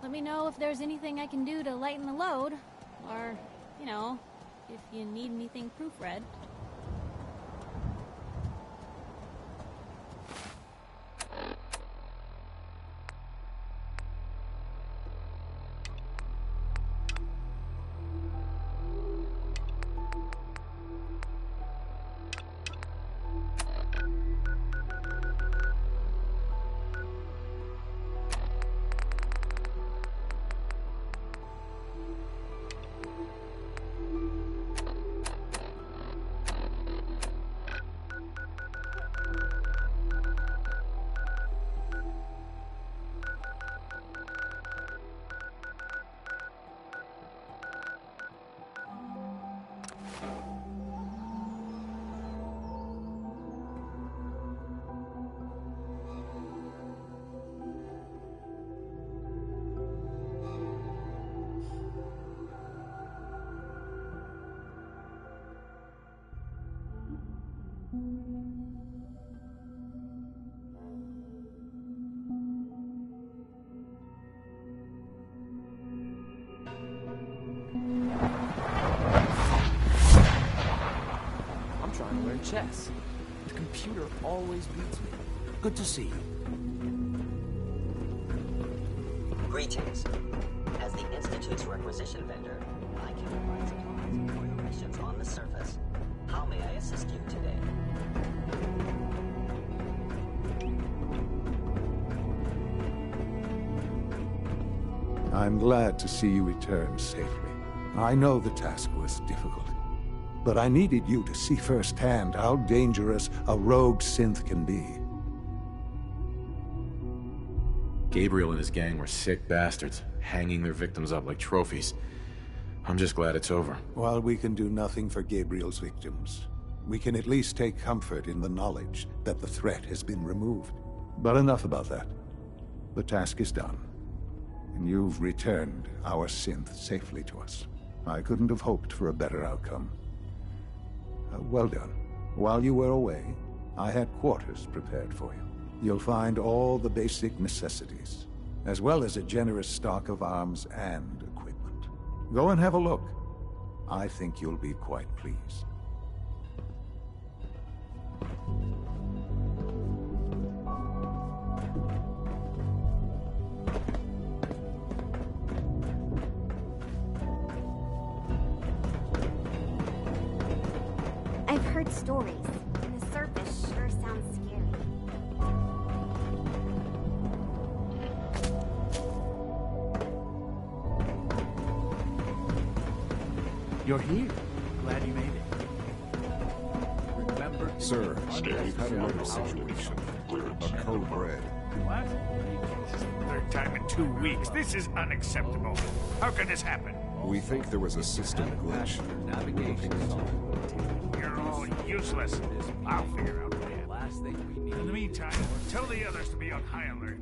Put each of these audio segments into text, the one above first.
Let me know if there's anything I can do to lighten the load. Or, you know, if you need anything proofread. Chess. The computer always beats me. Good to see you. Greetings. As the Institute's requisition vendor, I can provide supplies for your missions on the surface. How may I assist you today? I'm glad to see you return safely. I know the task was difficult. But I needed you to see firsthand how dangerous a rogue synth can be. Gabriel and his gang were sick bastards, hanging their victims up like trophies. I'm just glad it's over. While we can do nothing for Gabriel's victims, we can at least take comfort in the knowledge that the threat has been removed. But enough about that. The task is done, and you've returned our synth safely to us. I couldn't have hoped for a better outcome. Well done. While you were away, I had quarters prepared for you. You'll find all the basic necessities, as well as a generous stock of arms and equipment. Go and have a look. I think you'll be quite pleased. I've heard stories. The surface sure sounds scary. You're here. Glad you made it. Remember... Sir, we've had another situation. A code red. What? This is the third time in 2 weeks. This is unacceptable. How can this happen? We think there was a system glitch. You're all useless. I'll figure out the Last thing we need. In the meantime, tell the others to be on high alert.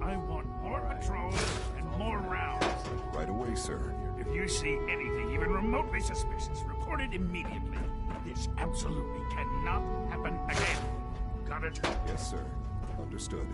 I want more patrols and more rounds. Right away, sir. If you see anything even remotely suspicious, report it immediately. This absolutely cannot happen again. Got it? Yes, sir. Understood.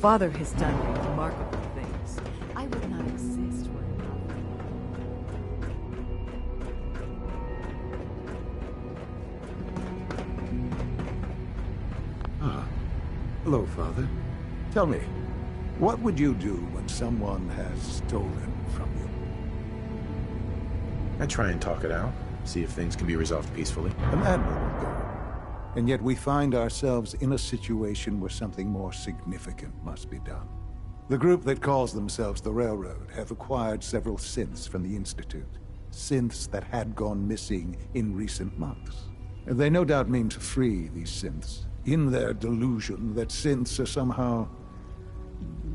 Father has done remarkable things. I would not exist were it not for him. Hello, Father. Tell me, what would you do when someone has stolen from you? I try and talk it out, see if things can be resolved peacefully. An admirable goal. And yet we find ourselves in a situation where something more significant must be done. The group that calls themselves the Railroad have acquired several synths from the Institute. Synths that had gone missing in recent months. They no doubt mean to free these synths, in their delusion that synths are somehow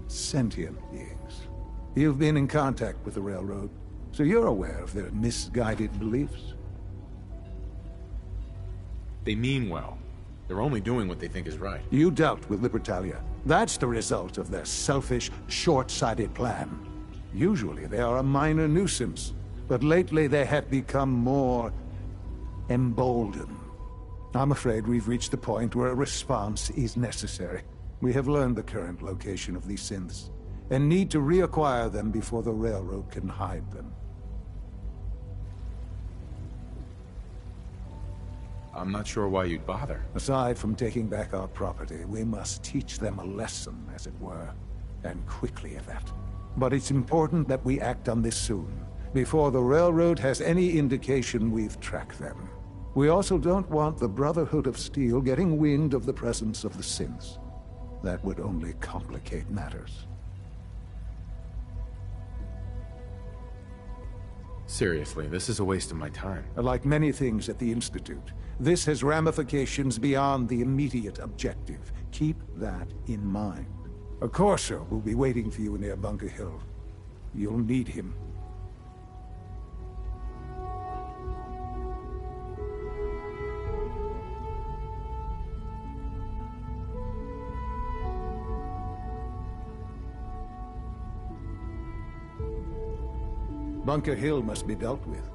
sentient beings. You've been in contact with the Railroad, so you're aware of their misguided beliefs? They mean well. They're only doing what they think is right. You dealt with Libertalia. That's the result of their selfish, short-sighted plan. Usually they are a minor nuisance, but lately they have become more emboldened. I'm afraid we've reached the point where a response is necessary. We have learned the current location of these synths, and need to reacquire them before the Railroad can hide them. I'm not sure why you'd bother. Aside from taking back our property, we must teach them a lesson, as it were. And quickly at that. But it's important that we act on this soon, before the Railroad has any indication we've tracked them. We also don't want the Brotherhood of Steel getting wind of the presence of the synths. That would only complicate matters. Seriously, this is a waste of my time. Like many things at the Institute, this has ramifications beyond the immediate objective. Keep that in mind. A Courser will be waiting for you near Bunker Hill. You'll need him. Bunker Hill must be dealt with.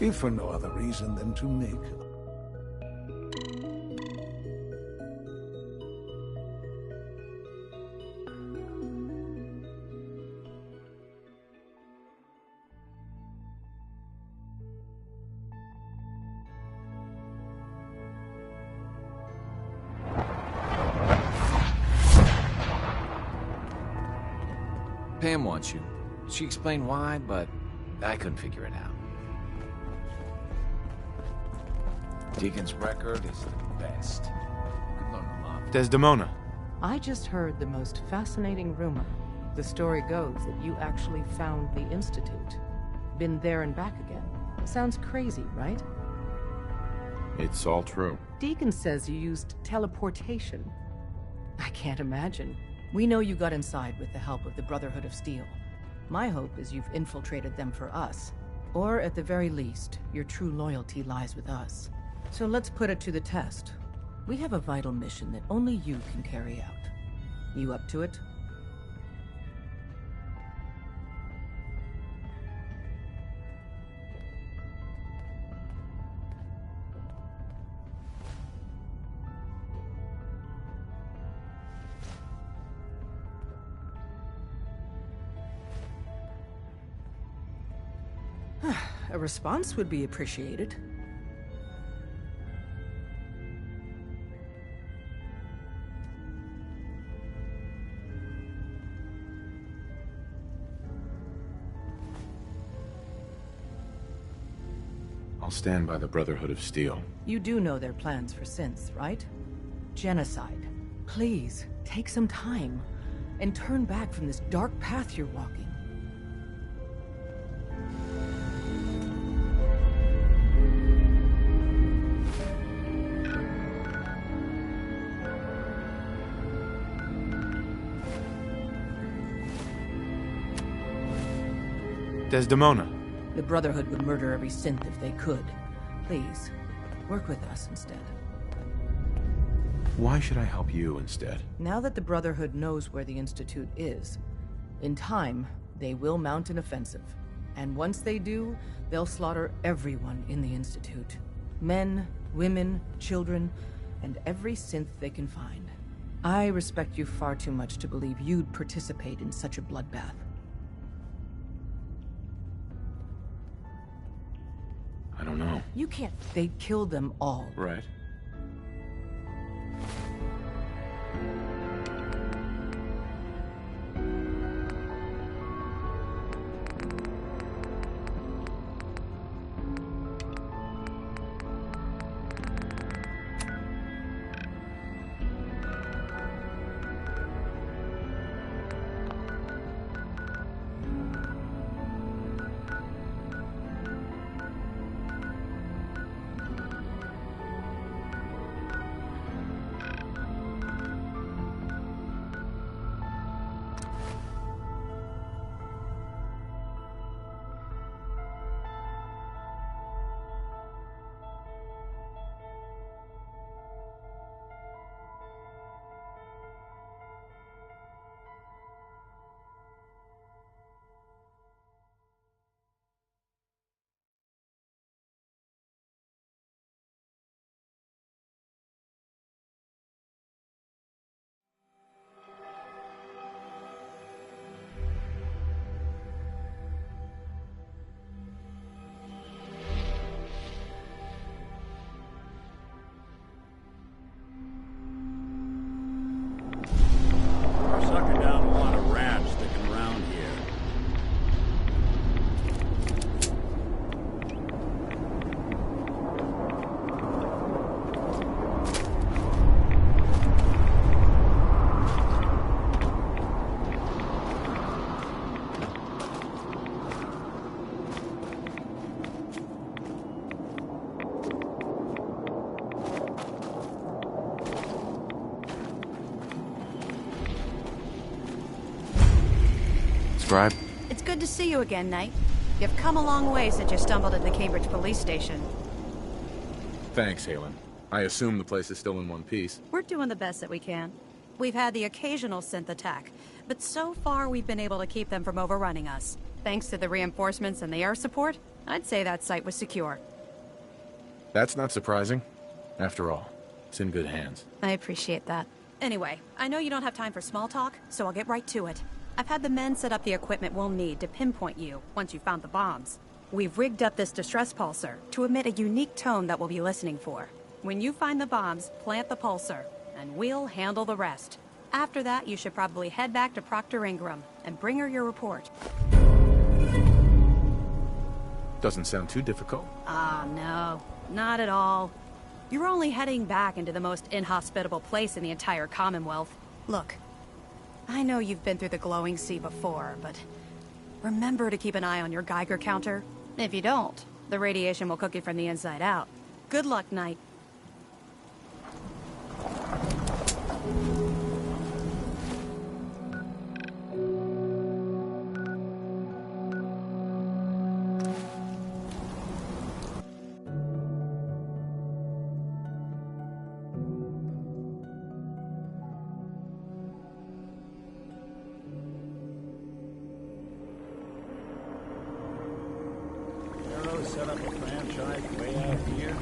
if for no other reason than to make... Pam wants you. She explained why, but I couldn't figure it out. Deacon's record is the best. Could learn a lot. Desdemona. I just heard the most fascinating rumor. The story goes that you actually found the Institute. Been there and back again. Sounds crazy, right? It's all true. Deacon says you used teleportation. I can't imagine. We know you got inside with the help of the Brotherhood of Steel. My hope is you've infiltrated them for us. Or at the very least, your true loyalty lies with us. So let's put it to the test. We have a vital mission that only you can carry out. You up to it? A response would be appreciated. I'll stand by the Brotherhood of Steel. You do know their plans for synths, right? Genocide. Please, take some time and turn back from this dark path you're walking. Desdemona. The Brotherhood would murder every synth if they could. Please, work with us instead. Why should I help you instead? Now that the Brotherhood knows where the Institute is, in time, they will mount an offensive. And once they do, they'll slaughter everyone in the Institute. Men, women, children, and every synth they can find. I respect you far too much to believe you'd participate in such a bloodbath. I don't know. You can't. They'd kill them all. Right. Sucking down a lot of rats sticking around here. Scribe? It's good to see you again, Knight. You've come a long way since you stumbled at the Cambridge police station. Thanks, Halen. I assume the place is still in one piece. We're doing the best that we can. We've had the occasional synth attack, but so far we've been able to keep them from overrunning us. Thanks to the reinforcements and the air support, I'd say that site was secure. That's not surprising. After all, it's in good hands. I appreciate that. Anyway, I know you don't have time for small talk, so I'll get right to it. I've had the men set up the equipment we'll need to pinpoint you once you've found the bombs. We've rigged up this distress pulsar to emit a unique tone that we'll be listening for. When you find the bombs, plant the pulsar, and we'll handle the rest. After that, you should probably head back to Proctor Ingram and bring her your report. Doesn't sound too difficult. Ah, no. Not at all. You're only heading back into the most inhospitable place in the entire Commonwealth. Look, I know you've been through the glowing sea before, but remember to keep an eye on your Geiger counter. If you don't, the radiation will cook you from the inside out. Good luck, Knight. Set up a franchise way out here.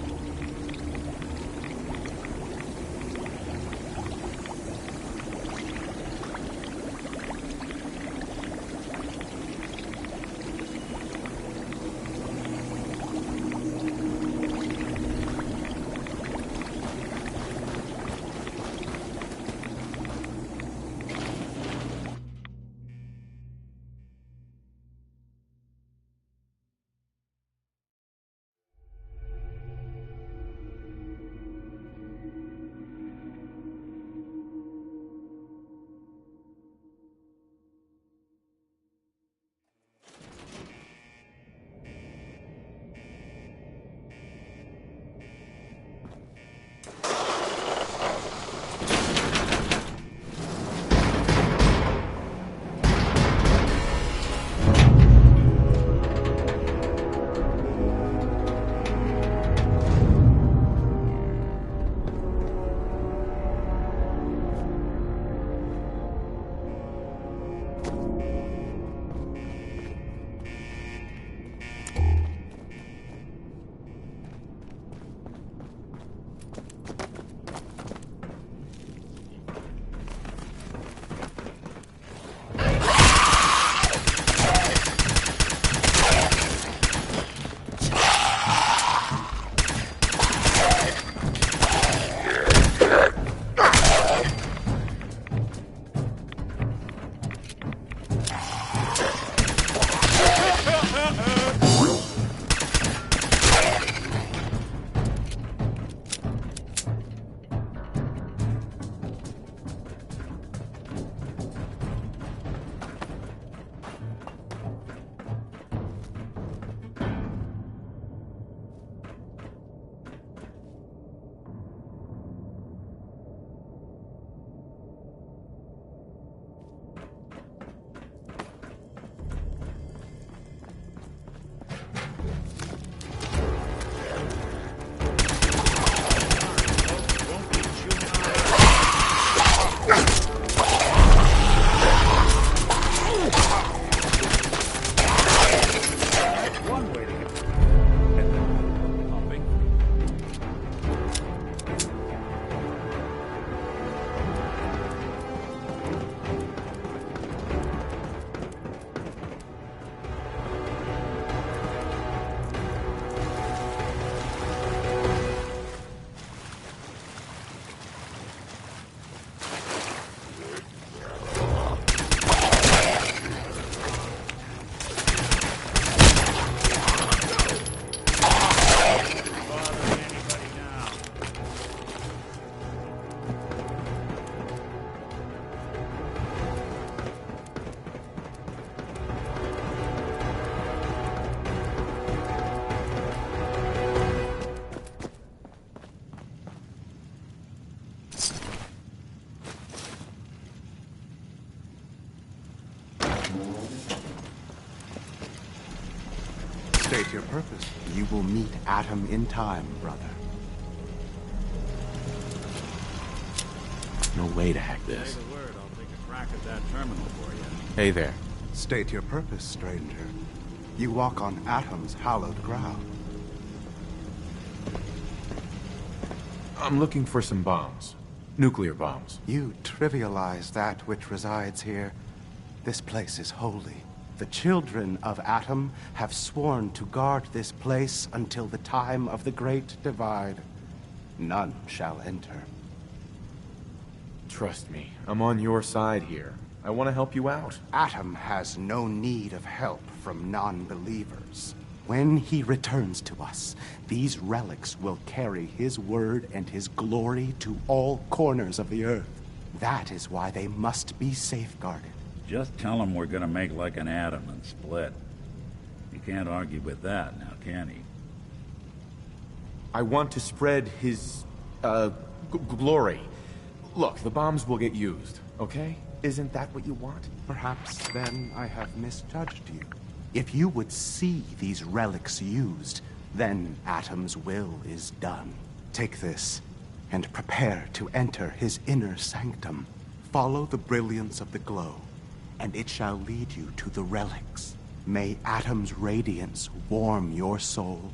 State your purpose. You will meet Atom in time, brother. No way to hack this. Say the word, I'll take a crack at that terminal for you. Hey there. State your purpose, stranger. You walk on Atom's hallowed ground. I'm looking for some bombs. Nuclear bombs. You trivialize that which resides here. This place is holy. The children of Atom have sworn to guard this place until the time of the Great Divide. None shall enter. Trust me, I'm on your side here. I want to help you out. Atom has no need of help from non-believers. When he returns to us, these relics will carry his word and his glory to all corners of the earth. That is why they must be safeguarded. Just tell him we're gonna make like an atom and split. You can't argue with that now, can he? I want to spread his, glory. Look, the bombs will get used, okay? Isn't that what you want? Perhaps then I have misjudged you. If you would see these relics used, then Atom's will is done. Take this, and prepare to enter his inner sanctum. Follow the brilliance of the glow, and it shall lead you to the relics. May Atom's radiance warm your soul.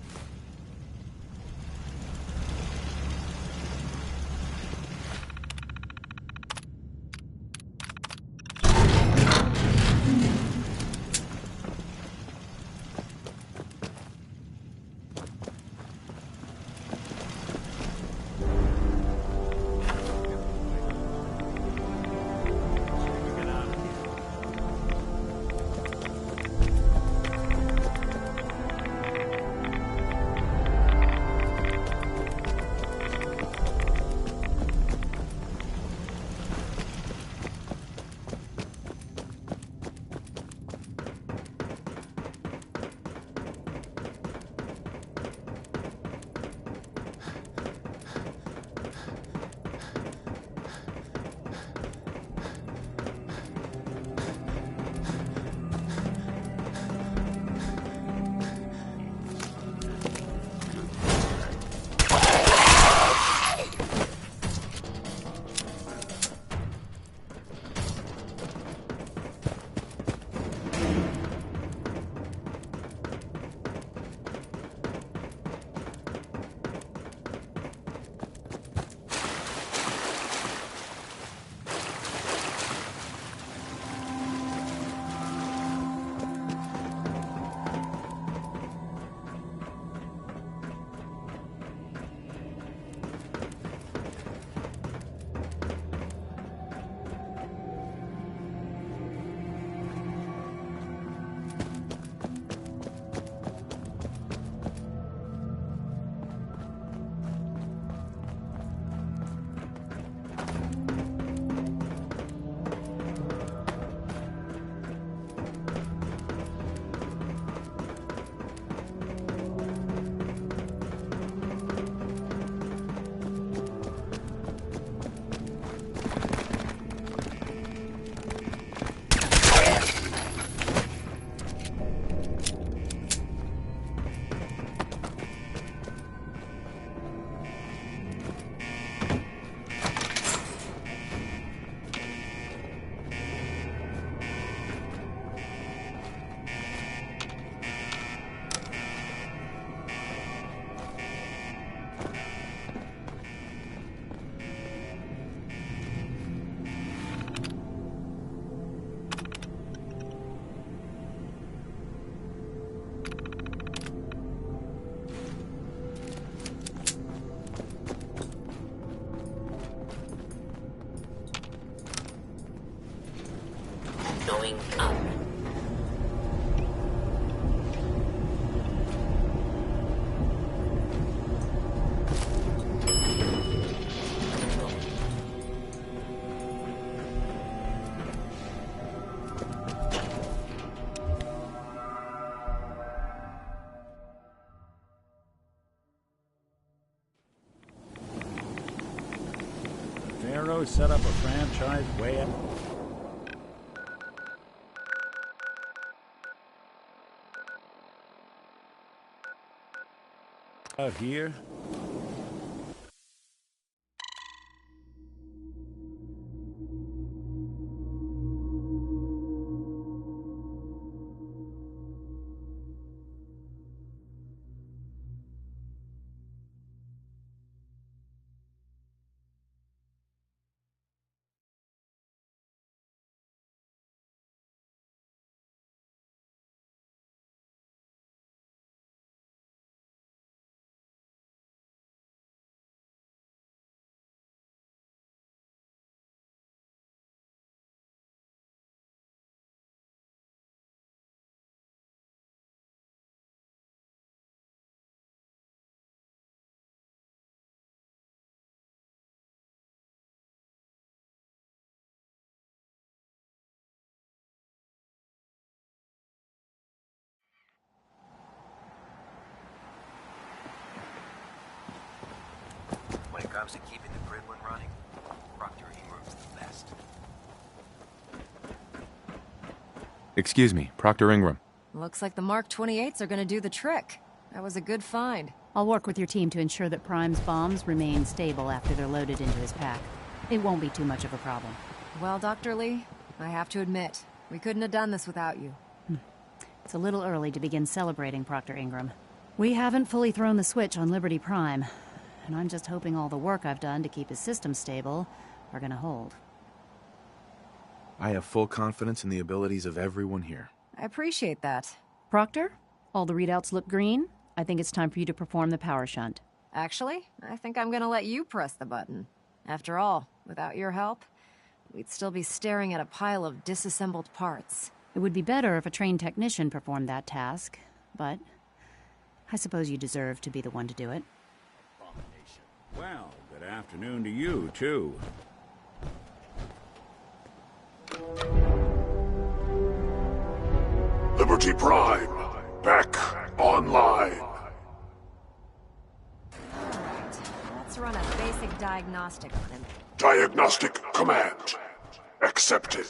Going up. Pharaoh set up a franchise way up. Out here. it comes to keeping the Prydwen running, Proctor Ingram's the best. Excuse me, Proctor Ingram. Looks like the Mark 28s are gonna do the trick. That was a good find. I'll work with your team to ensure that Prime's bombs remain stable after they're loaded into his pack. It won't be too much of a problem. Well, Dr. Lee, I have to admit, we couldn't have done this without you. It's a little early to begin celebrating, Proctor Ingram. We haven't fully thrown the switch on Liberty Prime, and I'm just hoping all the work I've done to keep his system stable are gonna hold. I have full confidence in the abilities of everyone here. I appreciate that. Proctor, all the readouts look green. I think it's time for you to perform the power shunt. Actually, I think I'm gonna let you press the button. After all, without your help, we'd still be staring at a pile of disassembled parts. It would be better if a trained technician performed that task, but I suppose you deserve to be the one to do it. Well, good afternoon to you, too. Liberty Prime, back online. Alright, let's run a basic diagnostic on him. Diagnostic command accepted.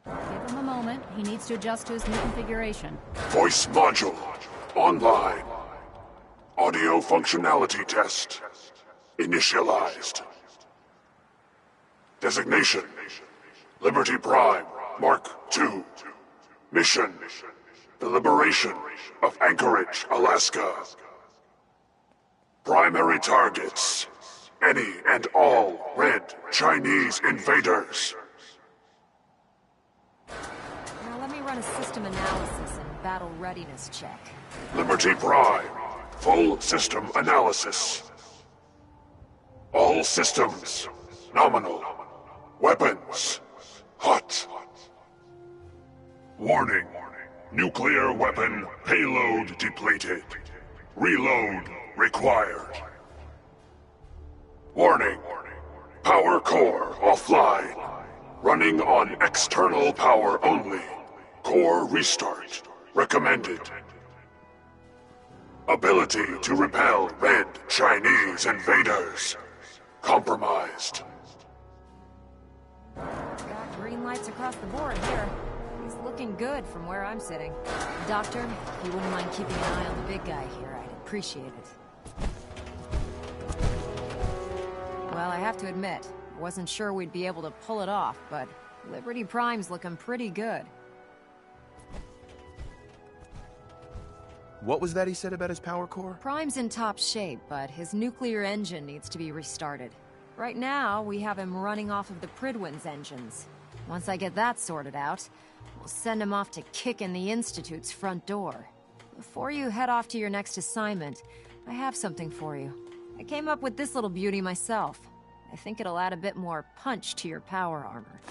Give him a moment. He needs to adjust to his new configuration. Voice module online. Audio functionality test initialized. Designation: Liberty Prime Mark II. Mission: the liberation of Anchorage, Alaska. Primary targets: any and all Red Chinese invaders. Now let me run a system analysis and battle readiness check. Liberty Prime, full system analysis. All systems nominal. Weapons hot. Warning: nuclear weapon payload depleted. Reload required. Warning: power core offline. Running on external power only. Core restart recommended. Ability to repel Red Chinese invaders compromised. Got green lights across the board here. He's looking good from where I'm sitting. Doctor, if you wouldn't mind keeping an eye on the big guy here, I'd appreciate it. Well, I have to admit, I wasn't sure we'd be able to pull it off, but Liberty Prime's looking pretty good. What was that he said about his power core? Prime's in top shape, but his nuclear engine needs to be restarted. Right now, we have him running off of the Prydwen's engines. Once I get that sorted out, we'll send him off to kick in the Institute's front door. Before you head off to your next assignment, I have something for you. I came up with this little beauty myself. I think it'll add a bit more punch to your power armor.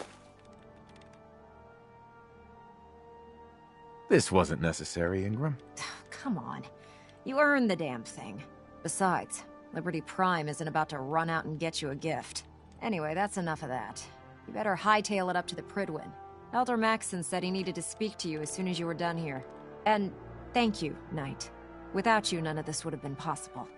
This wasn't necessary, Ingram. Come on. You earned the damn thing. Besides, Liberty Prime isn't about to run out and get you a gift. Anyway, that's enough of that. You better hightail it up to the Prydwen. Elder Maxson said he needed to speak to you as soon as you were done here. And thank you, Knight. Without you, none of this would have been possible.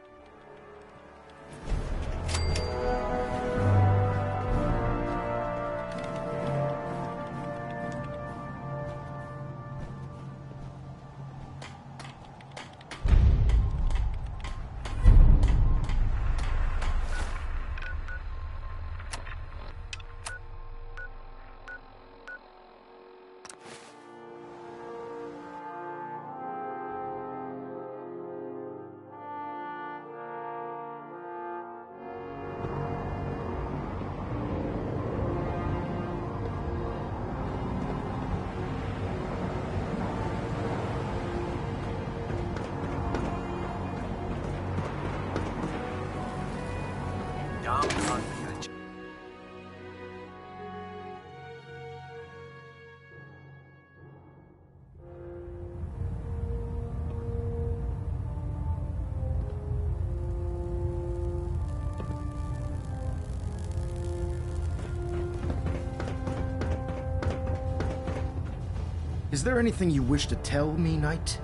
Is there anything you wish to tell me, Knight?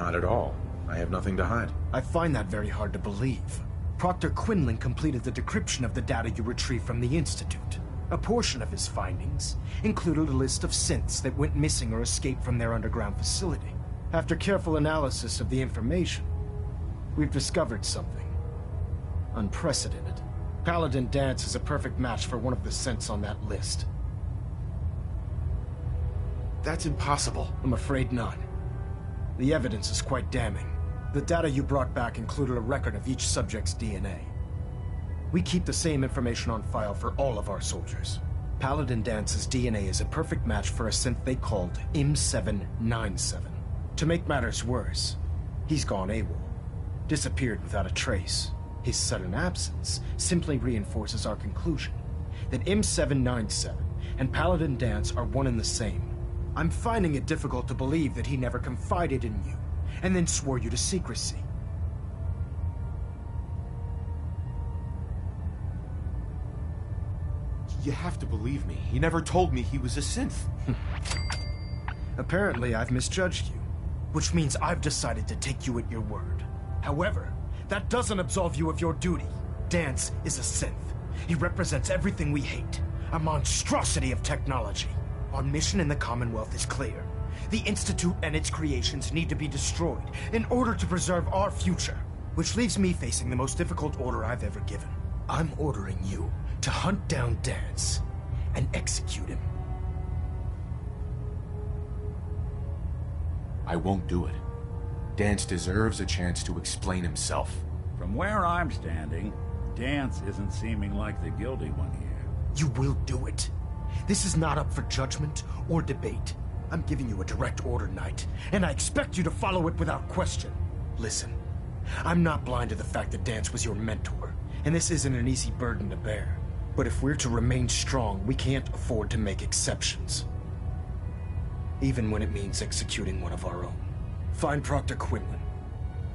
Not at all. I have nothing to hide. I find that very hard to believe. Proctor Quinlan completed the decryption of the data you retrieved from the Institute. A portion of his findings included a list of synths that went missing or escaped from their underground facility. After careful analysis of the information, we've discovered something unprecedented. Paladin Danse is a perfect match for one of the synths on that list. That's impossible. I'm afraid not. The evidence is quite damning. The data you brought back included a record of each subject's DNA. We keep the same information on file for all of our soldiers. Paladin Danse's DNA is a perfect match for a synth they called M797. To make matters worse, he's gone AWOL. Disappeared without a trace. His sudden absence simply reinforces our conclusion that M797 and Paladin Danse are one and the same. I'm finding it difficult to believe that he never confided in you, and then swore you to secrecy. You have to believe me. He never told me he was a synth. Apparently, I've misjudged you, which means I've decided to take you at your word. However, that doesn't absolve you of your duty. Danse is a synth. He represents everything we hate, a monstrosity of technology. Our mission in the Commonwealth is clear. The Institute and its creations need to be destroyed in order to preserve our future, which leaves me facing the most difficult order I've ever given. I'm ordering you to hunt down Danse and execute him. I won't do it. Danse deserves a chance to explain himself. From where I'm standing, Danse isn't seeming like the guilty one here. You will do it. This is not up for judgment or debate. I'm giving you a direct order, Knight, and I expect you to follow it without question. Listen, I'm not blind to the fact that Danse was your mentor, and this isn't an easy burden to bear. But if we're to remain strong, we can't afford to make exceptions. Even when it means executing one of our own. Find Proctor Quinlan.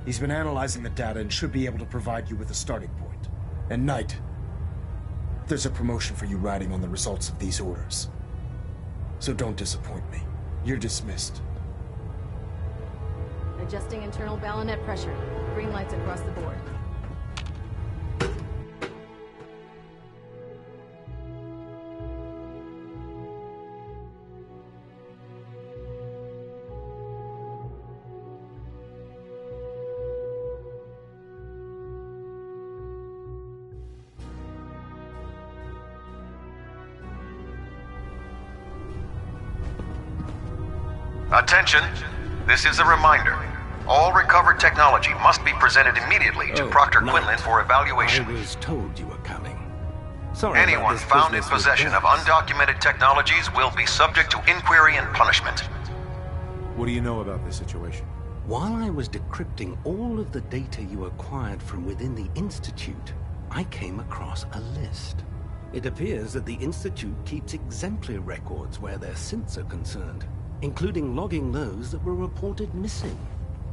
He's been analyzing the data and should be able to provide you with a starting point. And Knight, there's a promotion for you riding on the results of these orders. So don't disappoint me. You're dismissed. Adjusting internal bayonet pressure. Green lights across the board. Attention! This is a reminder. All recovered technology must be presented immediately to Proctor Quinlan for evaluation. I was told you were coming. Sorry. Anyone found in possession of undocumented technologies will be subject to inquiry and punishment. What do you know about this situation? While I was decrypting all of the data you acquired from within the Institute, I came across a list. It appears that the Institute keeps exemplary records where their synths are concerned, including logging those that were reported missing.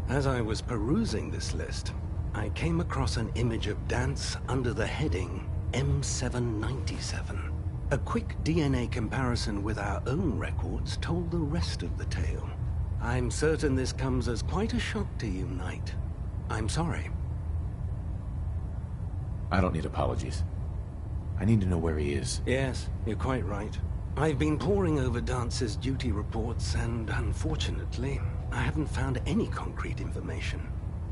As I was perusing this list, I came across an image of Danse under the heading M797. A quick DNA comparison with our own records told the rest of the tale. I'm certain this comes as quite a shock to you, Knight. I'm sorry. I don't need apologies. I need to know where he is. Yes, you're quite right. I've been poring over Dance's duty reports, and unfortunately, I haven't found any concrete information.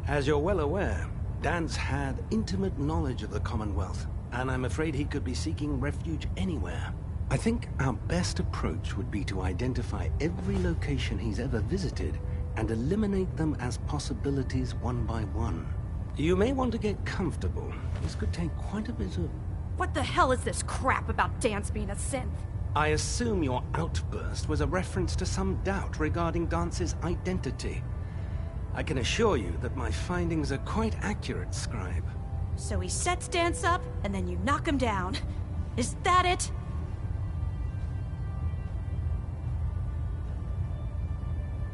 As you're well aware, Danse had intimate knowledge of the Commonwealth, and I'm afraid he could be seeking refuge anywhere. I think our best approach would be to identify every location he's ever visited and eliminate them as possibilities one by one. You may want to get comfortable. This could take quite a bit of... What the hell is this crap about Danse being a synth? I assume your outburst was a reference to some doubt regarding Dance's identity. I can assure you that my findings are quite accurate, Scribe. So he sets Danse up, and then you knock him down. Is that it?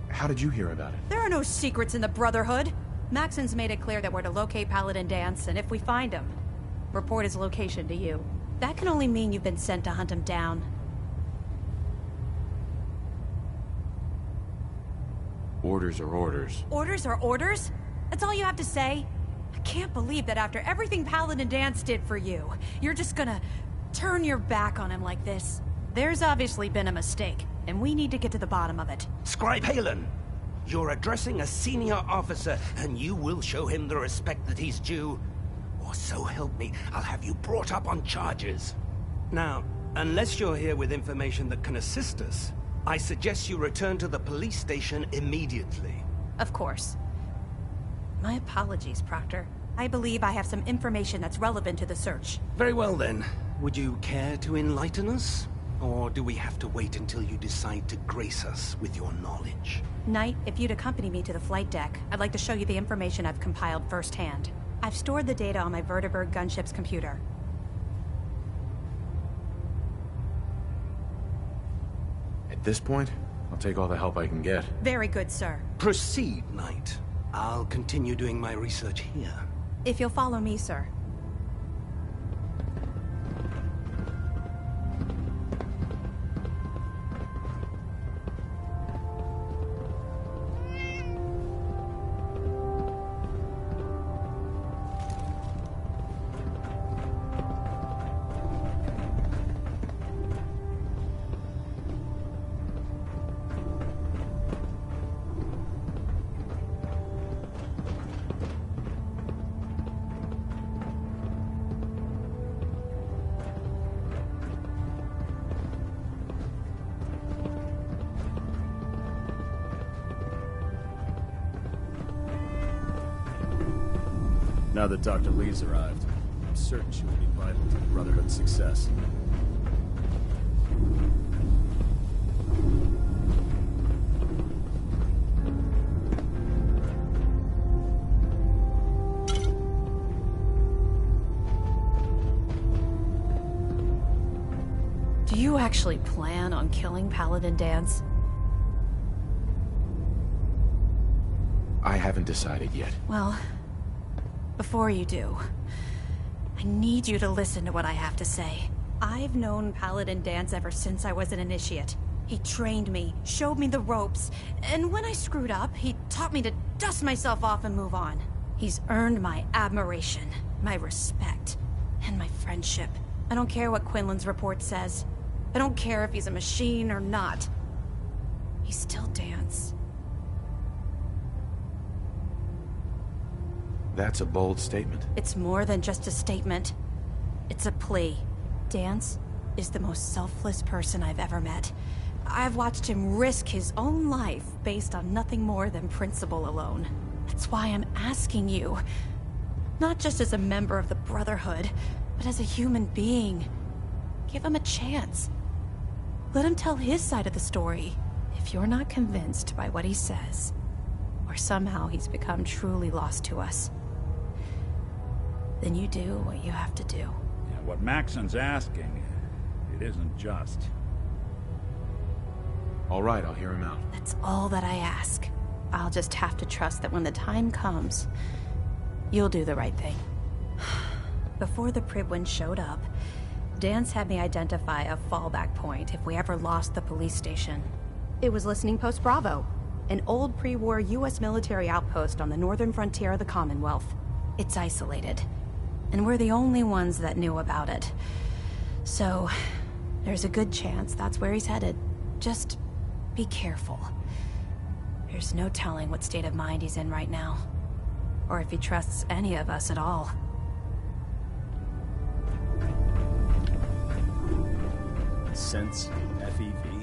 How did you hear about it? There are no secrets in the Brotherhood. Maxon's made it clear that we're to locate Paladin Danse, and if we find him, report his location to you. That can only mean you've been sent to hunt him down. Orders are orders. Orders are orders? That's all you have to say? I can't believe that after everything Paladin Danse did for you, you're just gonna turn your back on him like this. There's obviously been a mistake, and we need to get to the bottom of it. Scribe Halen, you're addressing a senior officer, and you will show him the respect that he's due. Or so help me, I'll have you brought up on charges. Now, unless you're here with information that can assist us, I suggest you return to the police station immediately. Of course. My apologies, Proctor. I believe I have some information that's relevant to the search. Very well then. Would you care to enlighten us? Or do we have to wait until you decide to grace us with your knowledge? Knight, if you'd accompany me to the flight deck, I'd like to show you the information I've compiled firsthand. I've stored the data on my Vertibird gunship's computer. At this point, I'll take all the help I can get. Very good, sir. Proceed, Knight. I'll continue doing my research here. If you'll follow me, sir. Now that Dr. Lee's arrived, I'm certain she will be vital to the Brotherhood's success. Do you actually plan on killing Paladin Danse? I haven't decided yet. Well, before you do, I need you to listen to what I have to say. I've known Paladin Danse ever since I was an initiate. He trained me, showed me the ropes, and when I screwed up, he taught me to dust myself off and move on. He's earned my admiration, my respect, and my friendship. I don't care what Quinlan's report says. I don't care if he's a machine or not. He's still Danse. That's a bold statement. It's more than just a statement. It's a plea. Danse is the most selfless person I've ever met. I've watched him risk his own life based on nothing more than principle alone. That's why I'm asking you. Not just as a member of the Brotherhood, but as a human being. Give him a chance. Let him tell his side of the story. If you're not convinced by what he says, or somehow he's become truly lost to us, then you do what you have to do. Yeah, what Maxon's asking, it isn't just. All right, I'll hear him out. That's all that I ask. I'll just have to trust that when the time comes, you'll do the right thing. Before the Prydwen showed up, Danse had me identify a fallback point if we ever lost the police station. It was Listening Post Bravo, an old pre-war US military outpost on the northern frontier of the Commonwealth. It's isolated, and we're the only ones that knew about it. So, there's a good chance that's where he's headed. Just be careful. There's no telling what state of mind he's in right now, or if he trusts any of us at all. Sense, FEV.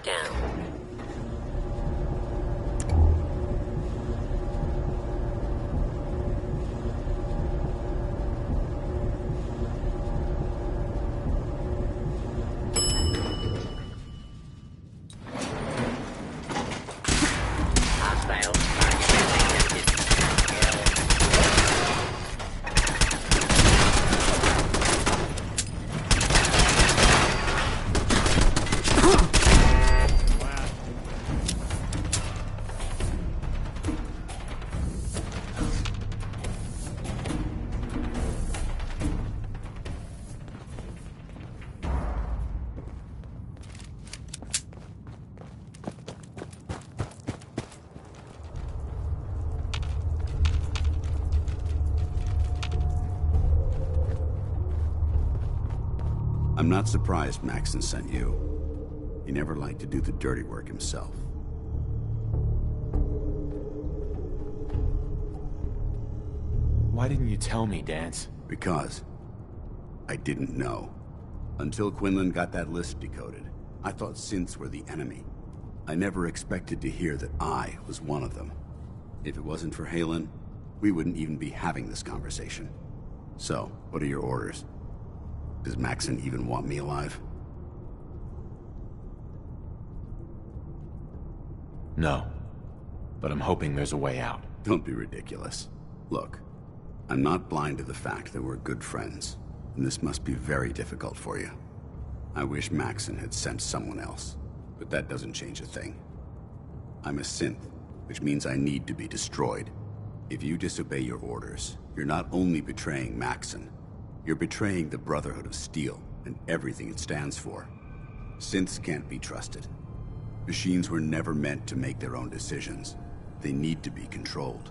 down. I'm not surprised Maxson sent you. He never liked to do the dirty work himself. Why didn't you tell me, Danse? Because I didn't know. Until Quinlan got that list decoded, I thought synths were the enemy. I never expected to hear that I was one of them. If it wasn't for Haylen, we wouldn't even be having this conversation. So, what are your orders? Does Maxson even want me alive? No. But I'm hoping there's a way out. Don't be ridiculous. Look, I'm not blind to the fact that we're good friends, and this must be very difficult for you. I wish Maxson had sent someone else, but that doesn't change a thing. I'm a synth, which means I need to be destroyed. If you disobey your orders, you're not only betraying Maxson, you're betraying the Brotherhood of Steel and everything it stands for. Synths can't be trusted. Machines were never meant to make their own decisions. They need to be controlled.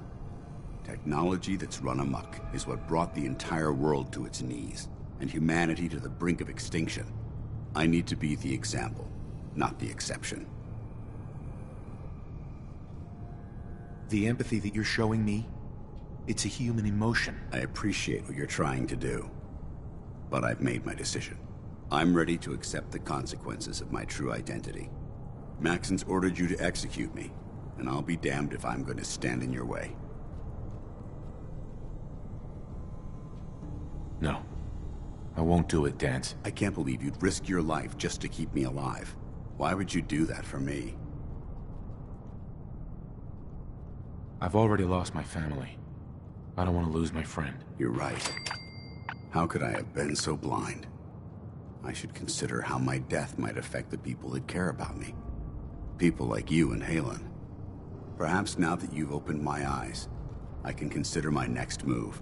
Technology that's run amok is what brought the entire world to its knees, and humanity to the brink of extinction. I need to be the example, not the exception. The empathy that you're showing me, it's a human emotion. I appreciate what you're trying to do, but I've made my decision. I'm ready to accept the consequences of my true identity. Maxson's ordered you to execute me, and I'll be damned if I'm going to stand in your way. No. I won't do it, Danse. I can't believe you'd risk your life just to keep me alive. Why would you do that for me? I've already lost my family. I don't want to lose my friend. You're right. How could I have been so blind? I should consider how my death might affect the people that care about me. People like you and Haylen. Perhaps now that you've opened my eyes, I can consider my next move.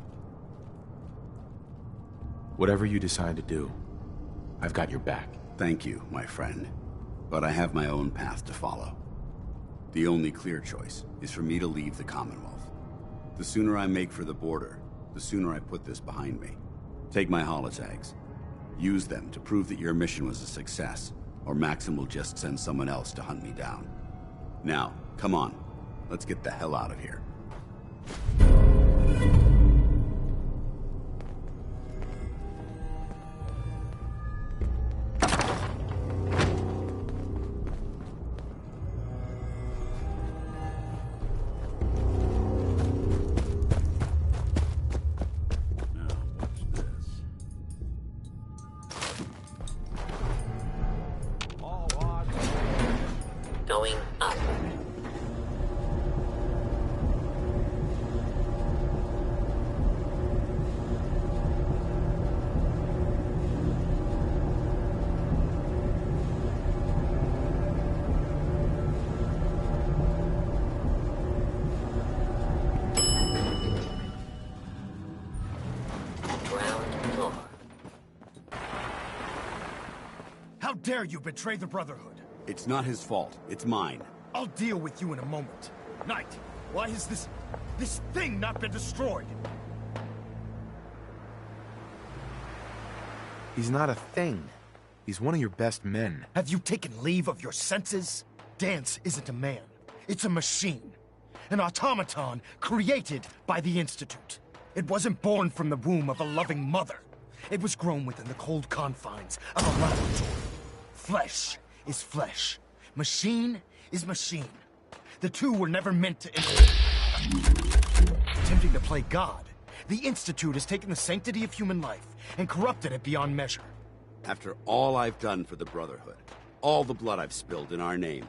Whatever you decide to do, I've got your back. Thank you, my friend. But I have my own path to follow. The only clear choice is for me to leave the Commonwealth. The sooner I make for the border, the sooner I put this behind me. Take my holotags. Use them to prove that your mission was a success, or Maxson will just send someone else to hunt me down. Now, come on. Let's get the hell out of here. Going up. How dare you betray the Brotherhood? It's not his fault. It's mine. I'll deal with you in a moment. Knight, why has this thing not been destroyed? He's not a thing. He's one of your best men. Have you taken leave of your senses? Danse isn't a man. It's a machine. An automaton created by the Institute. It wasn't born from the womb of a loving mother. It was grown within the cold confines of a laboratory. Flesh is flesh. Machine is machine. The two were never meant to Attempting to play God, the Institute has taken the sanctity of human life and corrupted it beyond measure. After all I've done for the Brotherhood, all the blood I've spilled in our name,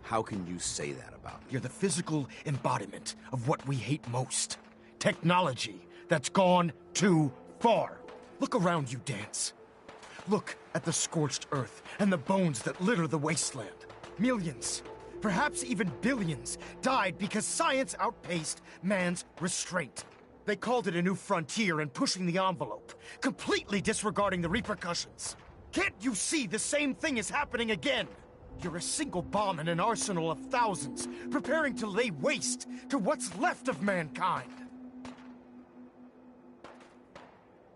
how can you say that about me? You're the physical embodiment of what we hate most. Technology that's gone too far. Look around you, Danse. Look at the scorched earth and the bones that litter the wasteland. Millions, perhaps even billions, died because science outpaced man's restraint. They called it a new frontier and pushing the envelope, completely disregarding the repercussions. Can't you see the same thing is happening again? You're a single bomb in an arsenal of thousands, preparing to lay waste to what's left of mankind.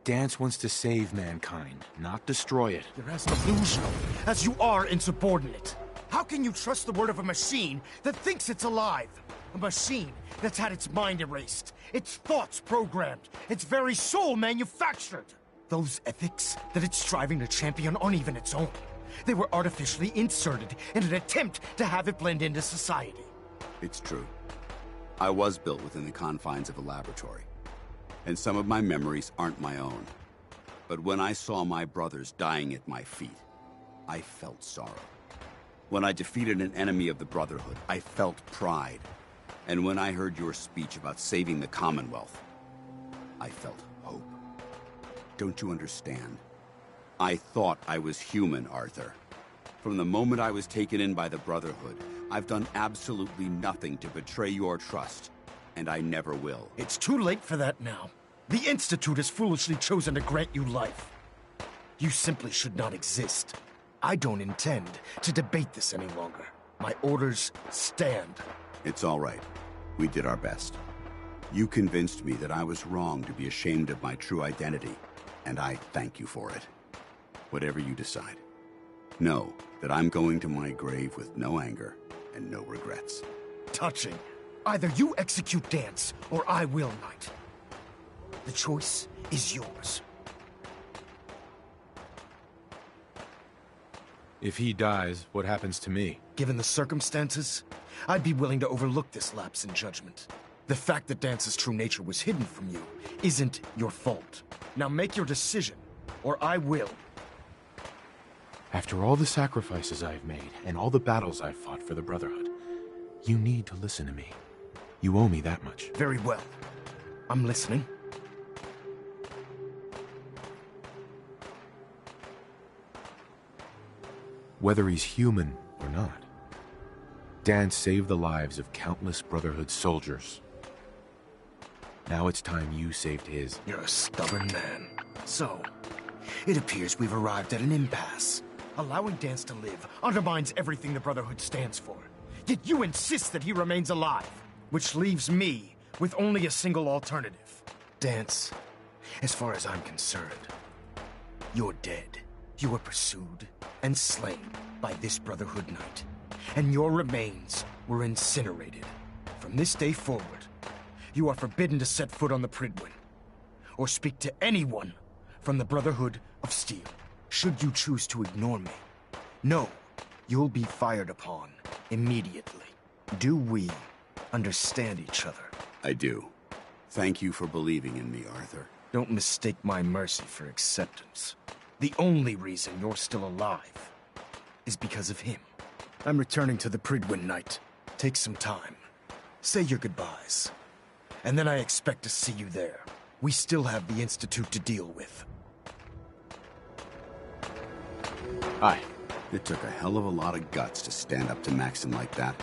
Danse wants to save mankind, not destroy it. You're as delusional as you are insubordinate. How can you trust the word of a machine that thinks it's alive? A machine that's had its mind erased, its thoughts programmed, its very soul manufactured. Those ethics that it's striving to champion aren't even its own. They were artificially inserted in an attempt to have it blend into society. It's true. I was built within the confines of a laboratory, and some of my memories aren't my own. But when I saw my brothers dying at my feet, I felt sorrow. When I defeated an enemy of the Brotherhood, I felt pride. And when I heard your speech about saving the Commonwealth, I felt hope. Don't you understand? I thought I was human, Arthur. From the moment I was taken in by the Brotherhood, I've done absolutely nothing to betray your trust, and I never will. It's too late for that now. The Institute has foolishly chosen to grant you life. You simply should not exist. I don't intend to debate this any longer. My orders stand. It's all right. We did our best. You convinced me that I was wrong to be ashamed of my true identity, and I thank you for it. Whatever you decide, know that I'm going to my grave with no anger and no regrets. Touching. Either you execute Danse, or I will, Knight. The choice is yours. If he dies, what happens to me? Given the circumstances, I'd be willing to overlook this lapse in judgment. The fact that Dance's true nature was hidden from you isn't your fault. Now make your decision, or I will. After all the sacrifices I've made, and all the battles I've fought for the Brotherhood, you need to listen to me. You owe me that much. Very well. I'm listening. Whether he's human or not, Danse saved the lives of countless Brotherhood soldiers. Now it's time you saved his. You're a stubborn man. So, it appears we've arrived at an impasse. Allowing Danse to live undermines everything the Brotherhood stands for. Yet you insist that he remains alive, which leaves me with only a single alternative. Danse, as far as I'm concerned, you're dead. You were pursued and slain by this Brotherhood Knight, and your remains were incinerated. From this day forward, you are forbidden to set foot on the Prydwen, or speak to anyone from the Brotherhood of Steel. Should you choose to ignore me, know you'll be fired upon immediately. Do we understand each other? I do. Thank you for believing in me, Arthur. Don't mistake my mercy for acceptance. The only reason you're still alive is because of him. I'm returning to the Prydwen, Knight. Take some time. Say your goodbyes. And then I expect to see you there. We still have the Institute to deal with. Aye. It took a hell of a lot of guts to stand up to Maxson like that.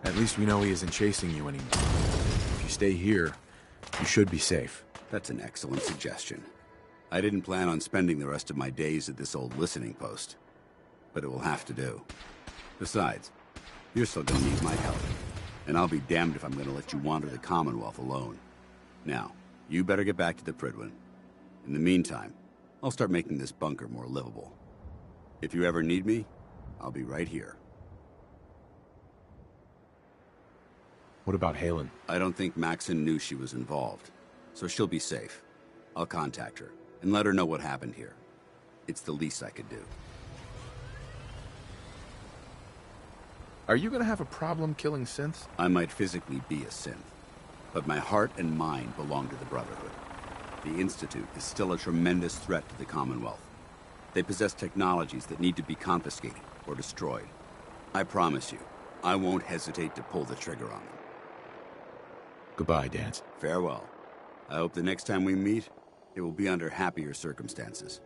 At least we know he isn't chasing you anymore. If you stay here, you should be safe. That's an excellent suggestion. I didn't plan on spending the rest of my days at this old listening post, but it will have to do. Besides, you're still gonna need my help, and I'll be damned if I'm gonna let you wander the Commonwealth alone. Now, you better get back to the Prydwen. In the meantime, I'll start making this bunker more livable. If you ever need me, I'll be right here. What about Haylen? I don't think Maxson knew she was involved, so she'll be safe. I'll contact her and let her know what happened here. It's the least I could do. Are you gonna have a problem killing synths? I might physically be a synth, but my heart and mind belong to the Brotherhood. The Institute is still a tremendous threat to the Commonwealth. They possess technologies that need to be confiscated or destroyed. I promise you, I won't hesitate to pull the trigger on them. Goodbye, Danse. Farewell. I hope the next time we meet, it will be under happier circumstances.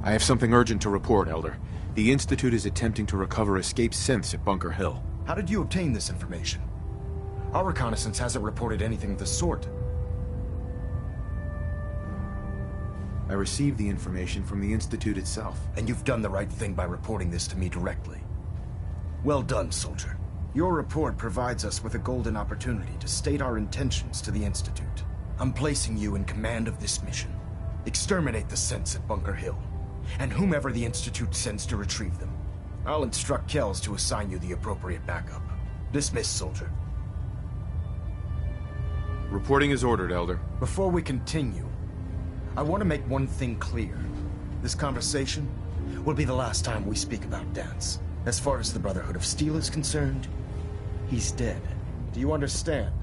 I have something urgent to report, Elder. The Institute is attempting to recover escaped synths at Bunker Hill. How did you obtain this information? Our reconnaissance hasn't reported anything of the sort. I received the information from the Institute itself. And you've done the right thing by reporting this to me directly. Well done, soldier. Your report provides us with a golden opportunity to state our intentions to the Institute. I'm placing you in command of this mission. Exterminate the synths at Bunker Hill, and whomever the Institute sends to retrieve them. I'll instruct Kells to assign you the appropriate backup. Dismissed, soldier. Reporting is ordered, Elder. Before we continue, I want to make one thing clear. This conversation will be the last time we speak about Danse. As far as the Brotherhood of Steel is concerned, he's dead. Do you understand?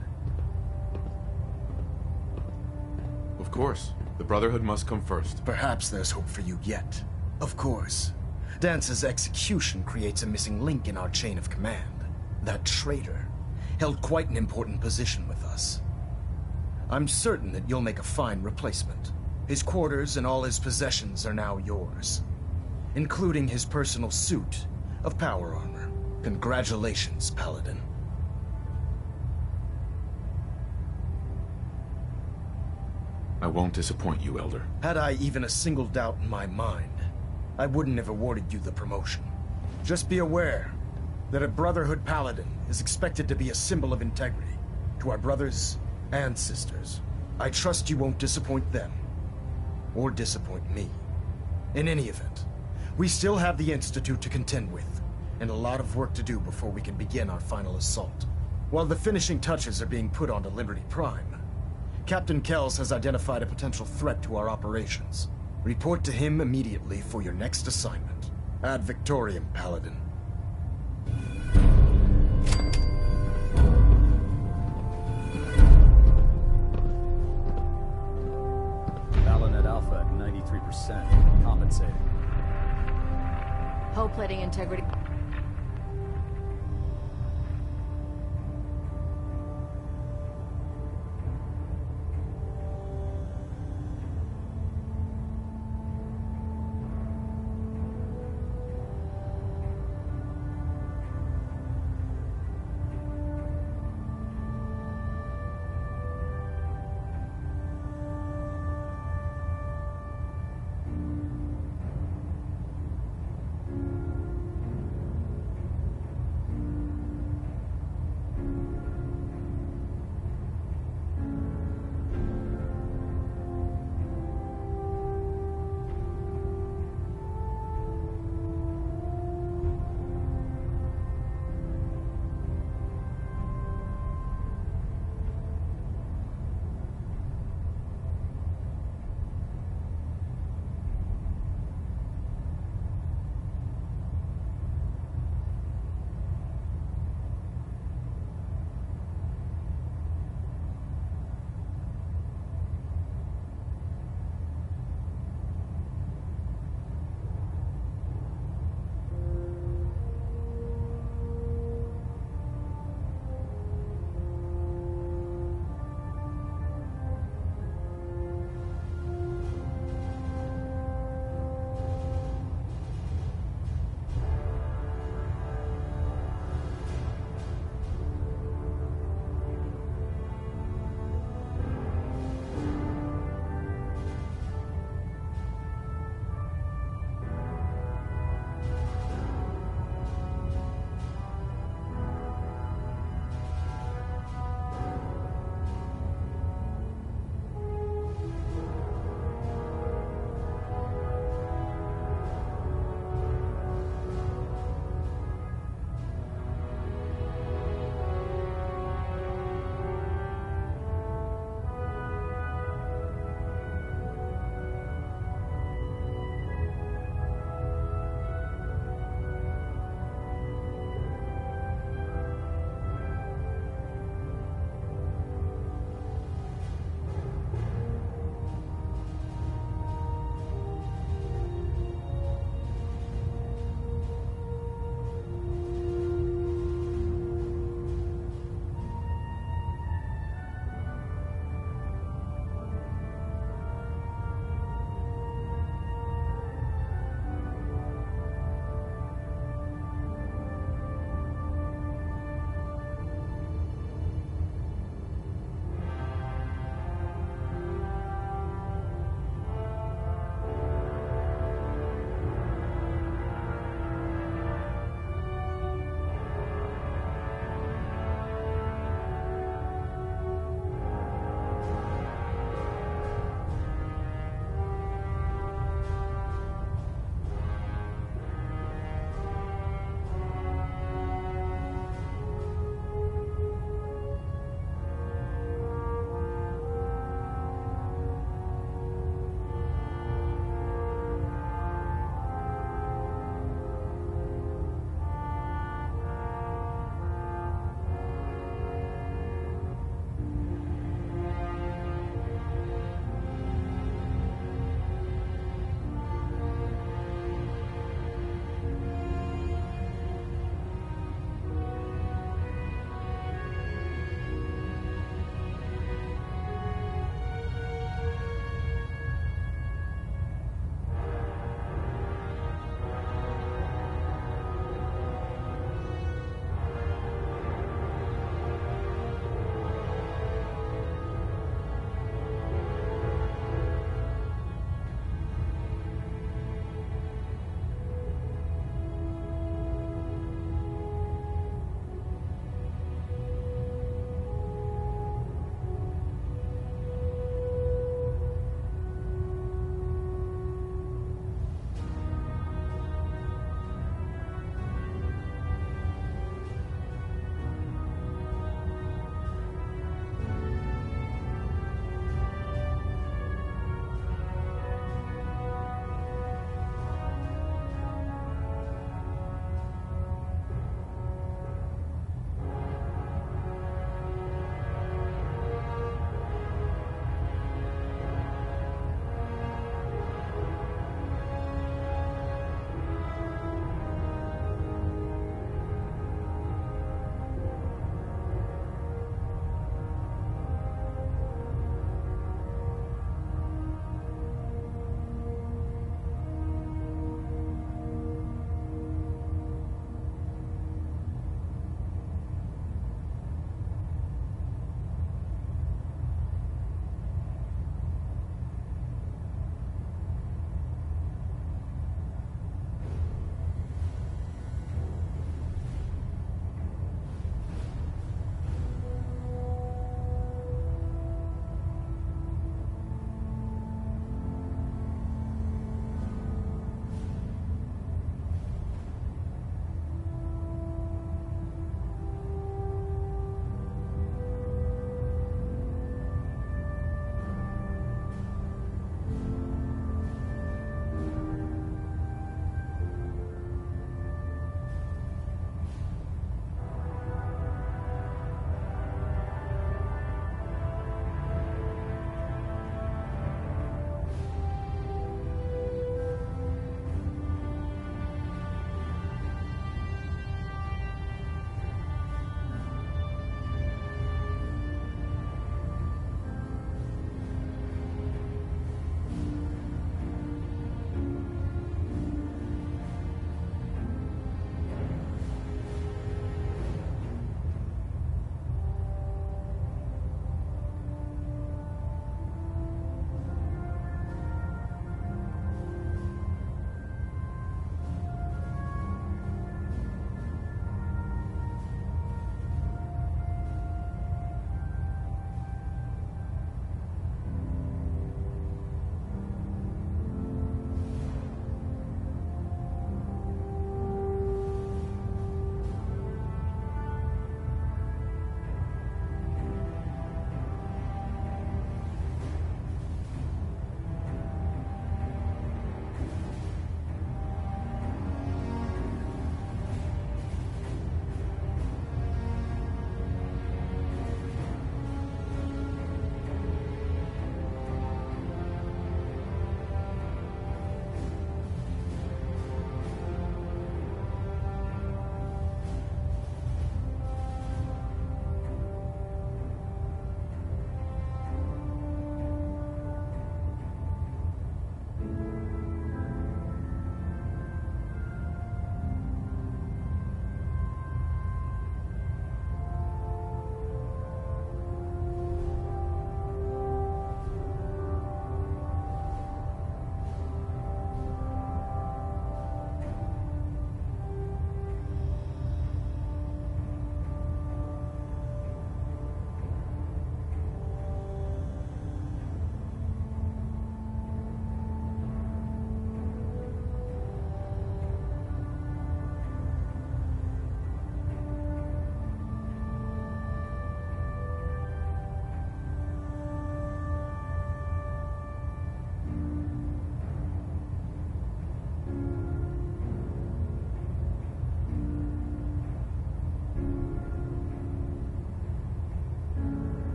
Of course. The Brotherhood must come first. Perhaps there's hope for you yet. Of course. Dance's execution creates a missing link in our chain of command. That traitor held quite an important position with us. I'm certain that you'll make a fine replacement. His quarters and all his possessions are now yours, including his personal suit of power armor. Congratulations, Paladin. I won't disappoint you, Elder. Had I even a single doubt in my mind, I wouldn't have awarded you the promotion. Just be aware that a Brotherhood Paladin is expected to be a symbol of integrity to our brothers and sisters. I trust you won't disappoint them, or disappoint me. In any event, we still have the Institute to contend with, and a lot of work to do before we can begin our final assault. While the finishing touches are being put onto Liberty Prime, Captain Kells has identified a potential threat to our operations. Report to him immediately for your next assignment. Ad Victoriam, Paladin. Balunet Alpha at 93%. Compensating. Hull plating integrity.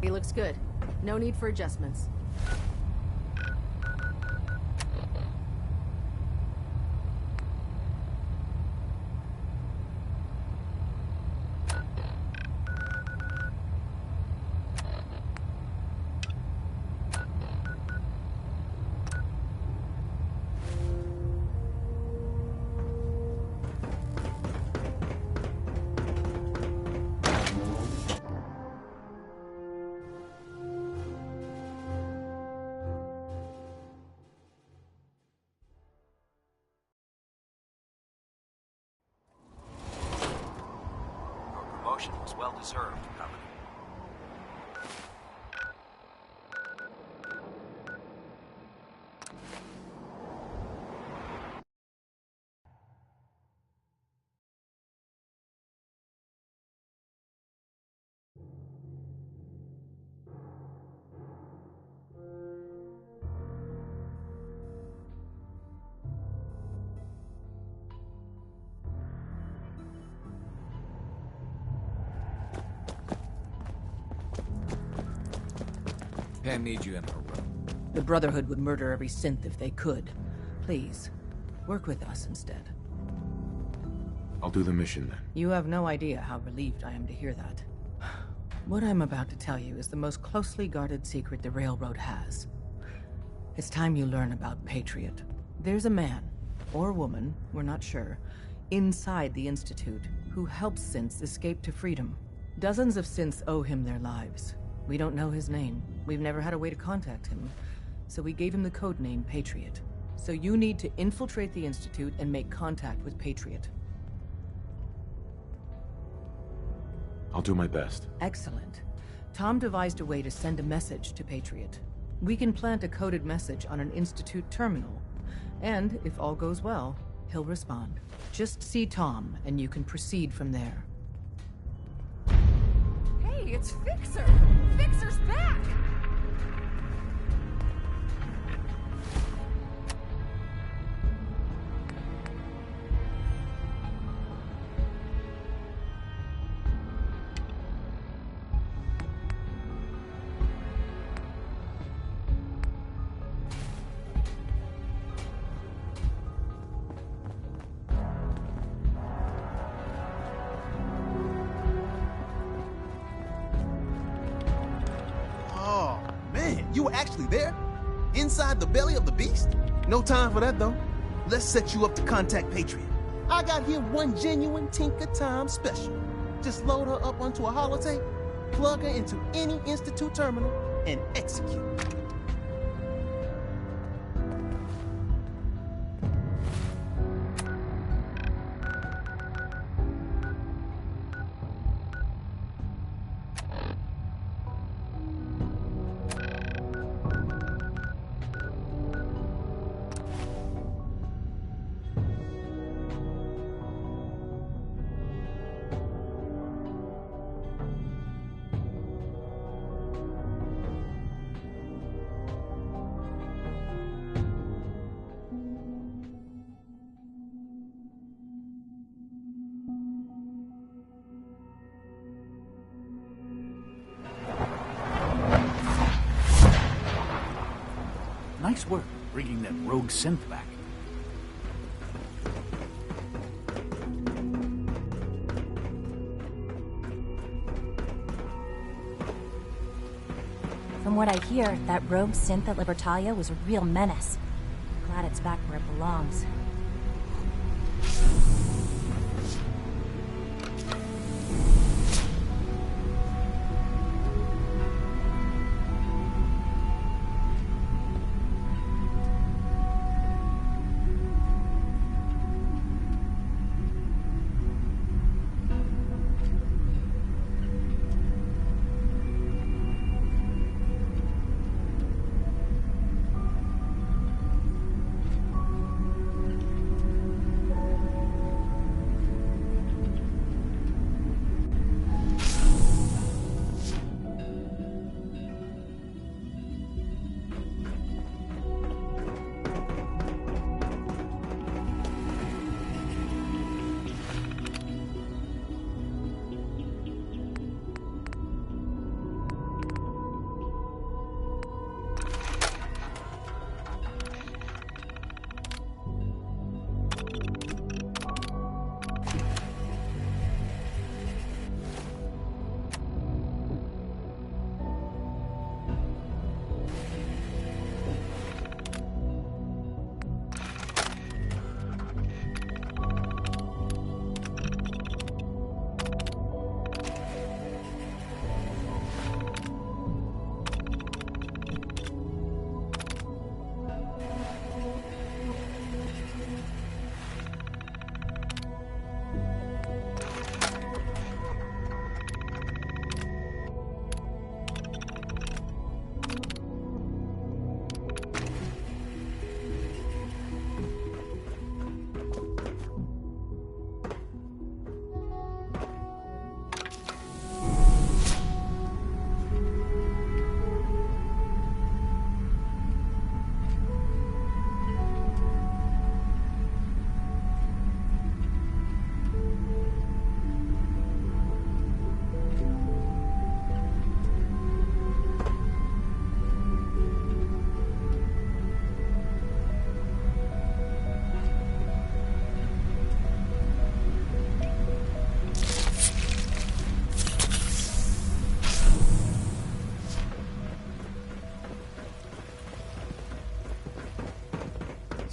He looks good. No need for adjustments. Promotion was well deserved, Paladin. Pam needs you in her room. The Brotherhood would murder every synth if they could. Please, work with us instead. I'll do the mission then. You have no idea how relieved I am to hear that. What I'm about to tell you is the most closely guarded secret the Railroad has. It's time you learn about Patriot. There's a man, or woman, we're not sure, inside the Institute who helps synths escape to freedom. Dozens of synths owe him their lives. We don't know his name. We've never had a way to contact him. So we gave him the codename Patriot. So you need to infiltrate the Institute and make contact with Patriot. I'll do my best. Excellent. Tom devised a way to send a message to Patriot. We can plant a coded message on an Institute terminal. And, if all goes well, he'll respond. Just see Tom, and you can proceed from there. Hey, it's Fixer! Fixer's back! You were actually there? Inside the belly of the beast? No time for that, though. Let's set you up to contact Patriot. I got here one genuine Tinker Time special. Just load her up onto a holotape, plug her into any Institute terminal, and execute. Nice work bringing that rogue synth back. From what I hear, that rogue synth at Libertalia was a real menace. Glad it's back where it belongs.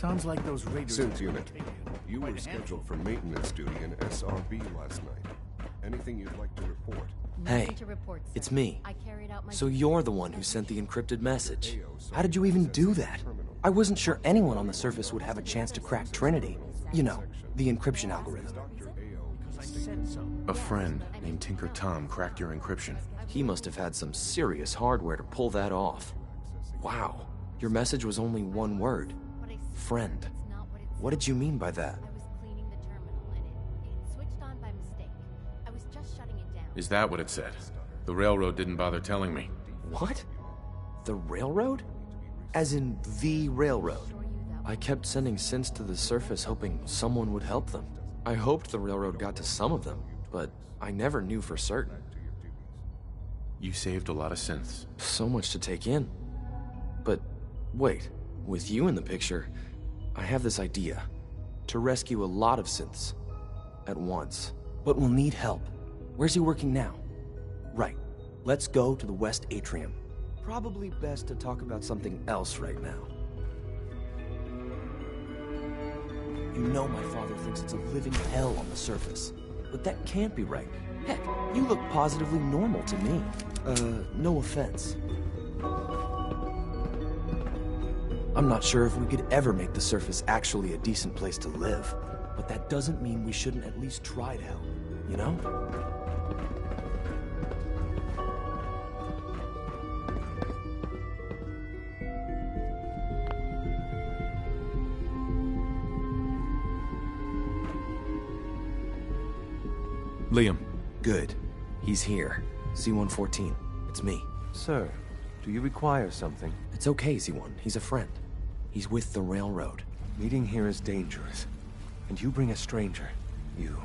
Sounds like those raiders... Synth unit, you were scheduled for maintenance duty in SRB last night. Anything you'd like to report? Hey, it's me. So you're the one who sent the encrypted message. How did you even do that? I wasn't sure anyone on the surface would have a chance to crack Trinity. You know, the encryption algorithm. A friend named Tinker Tom cracked your encryption. He must have had some serious hardware to pull that off. Wow, your message was only one word. Friend. What did you mean by that? Is that what it said? The railroad didn't bother telling me. What? The railroad? As in the railroad? I kept sending synths to the surface hoping someone would help them. I hoped the railroad got to some of them, but I never knew for certain. You saved a lot of synths. So much to take in. But wait, with you in the picture, I have this idea. To rescue a lot of synths. At once. But we'll need help. Where's he working now? Right. Let's go to the West Atrium. Probably best to talk about something else right now. You know my father thinks it's a living hell on the surface. But that can't be right. Heck, you look positively normal to me. No offense. I'm not sure if we could ever make the surface actually a decent place to live. But that doesn't mean we shouldn't at least try to help, you know? Liam. Good. He's here. C-114. It's me. Sir, do you require something? It's okay, Z1. He's a friend. He's with the railroad. Meeting here is dangerous. And you bring a stranger. You.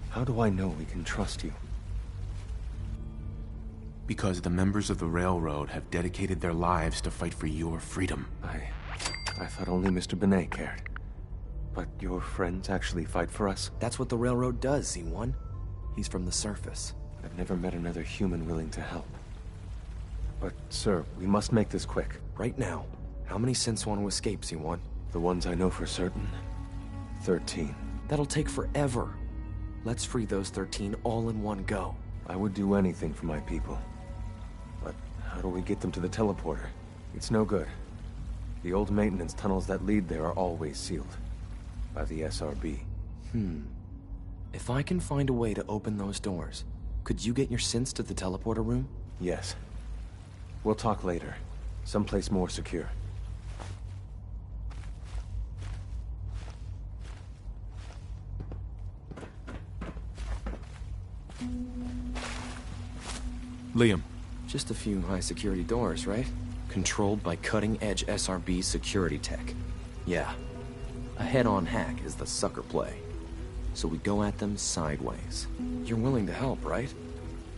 How do I know we can trust you? Because the members of the railroad have dedicated their lives to fight for your freedom. I thought only Mr. Benet cared. But your friends actually fight for us? That's what the railroad does, Z1. He's from the surface. I've never met another human willing to help. But, sir, we must make this quick. Right now. How many synths want to escape, Z1? The ones I know for certain. 13. That'll take forever. Let's free those 13 all in one go. I would do anything for my people. But how do we get them to the teleporter? It's no good. The old maintenance tunnels that lead there are always sealed. By the SRB. If I can find a way to open those doors, could you get your synths to the teleporter room? Yes. We'll talk later. Someplace more secure. Liam. Just a few high-security doors, right? Controlled by cutting-edge SRB security tech. Yeah. A head-on hack is the sucker play. So we go at them sideways. You're willing to help, right?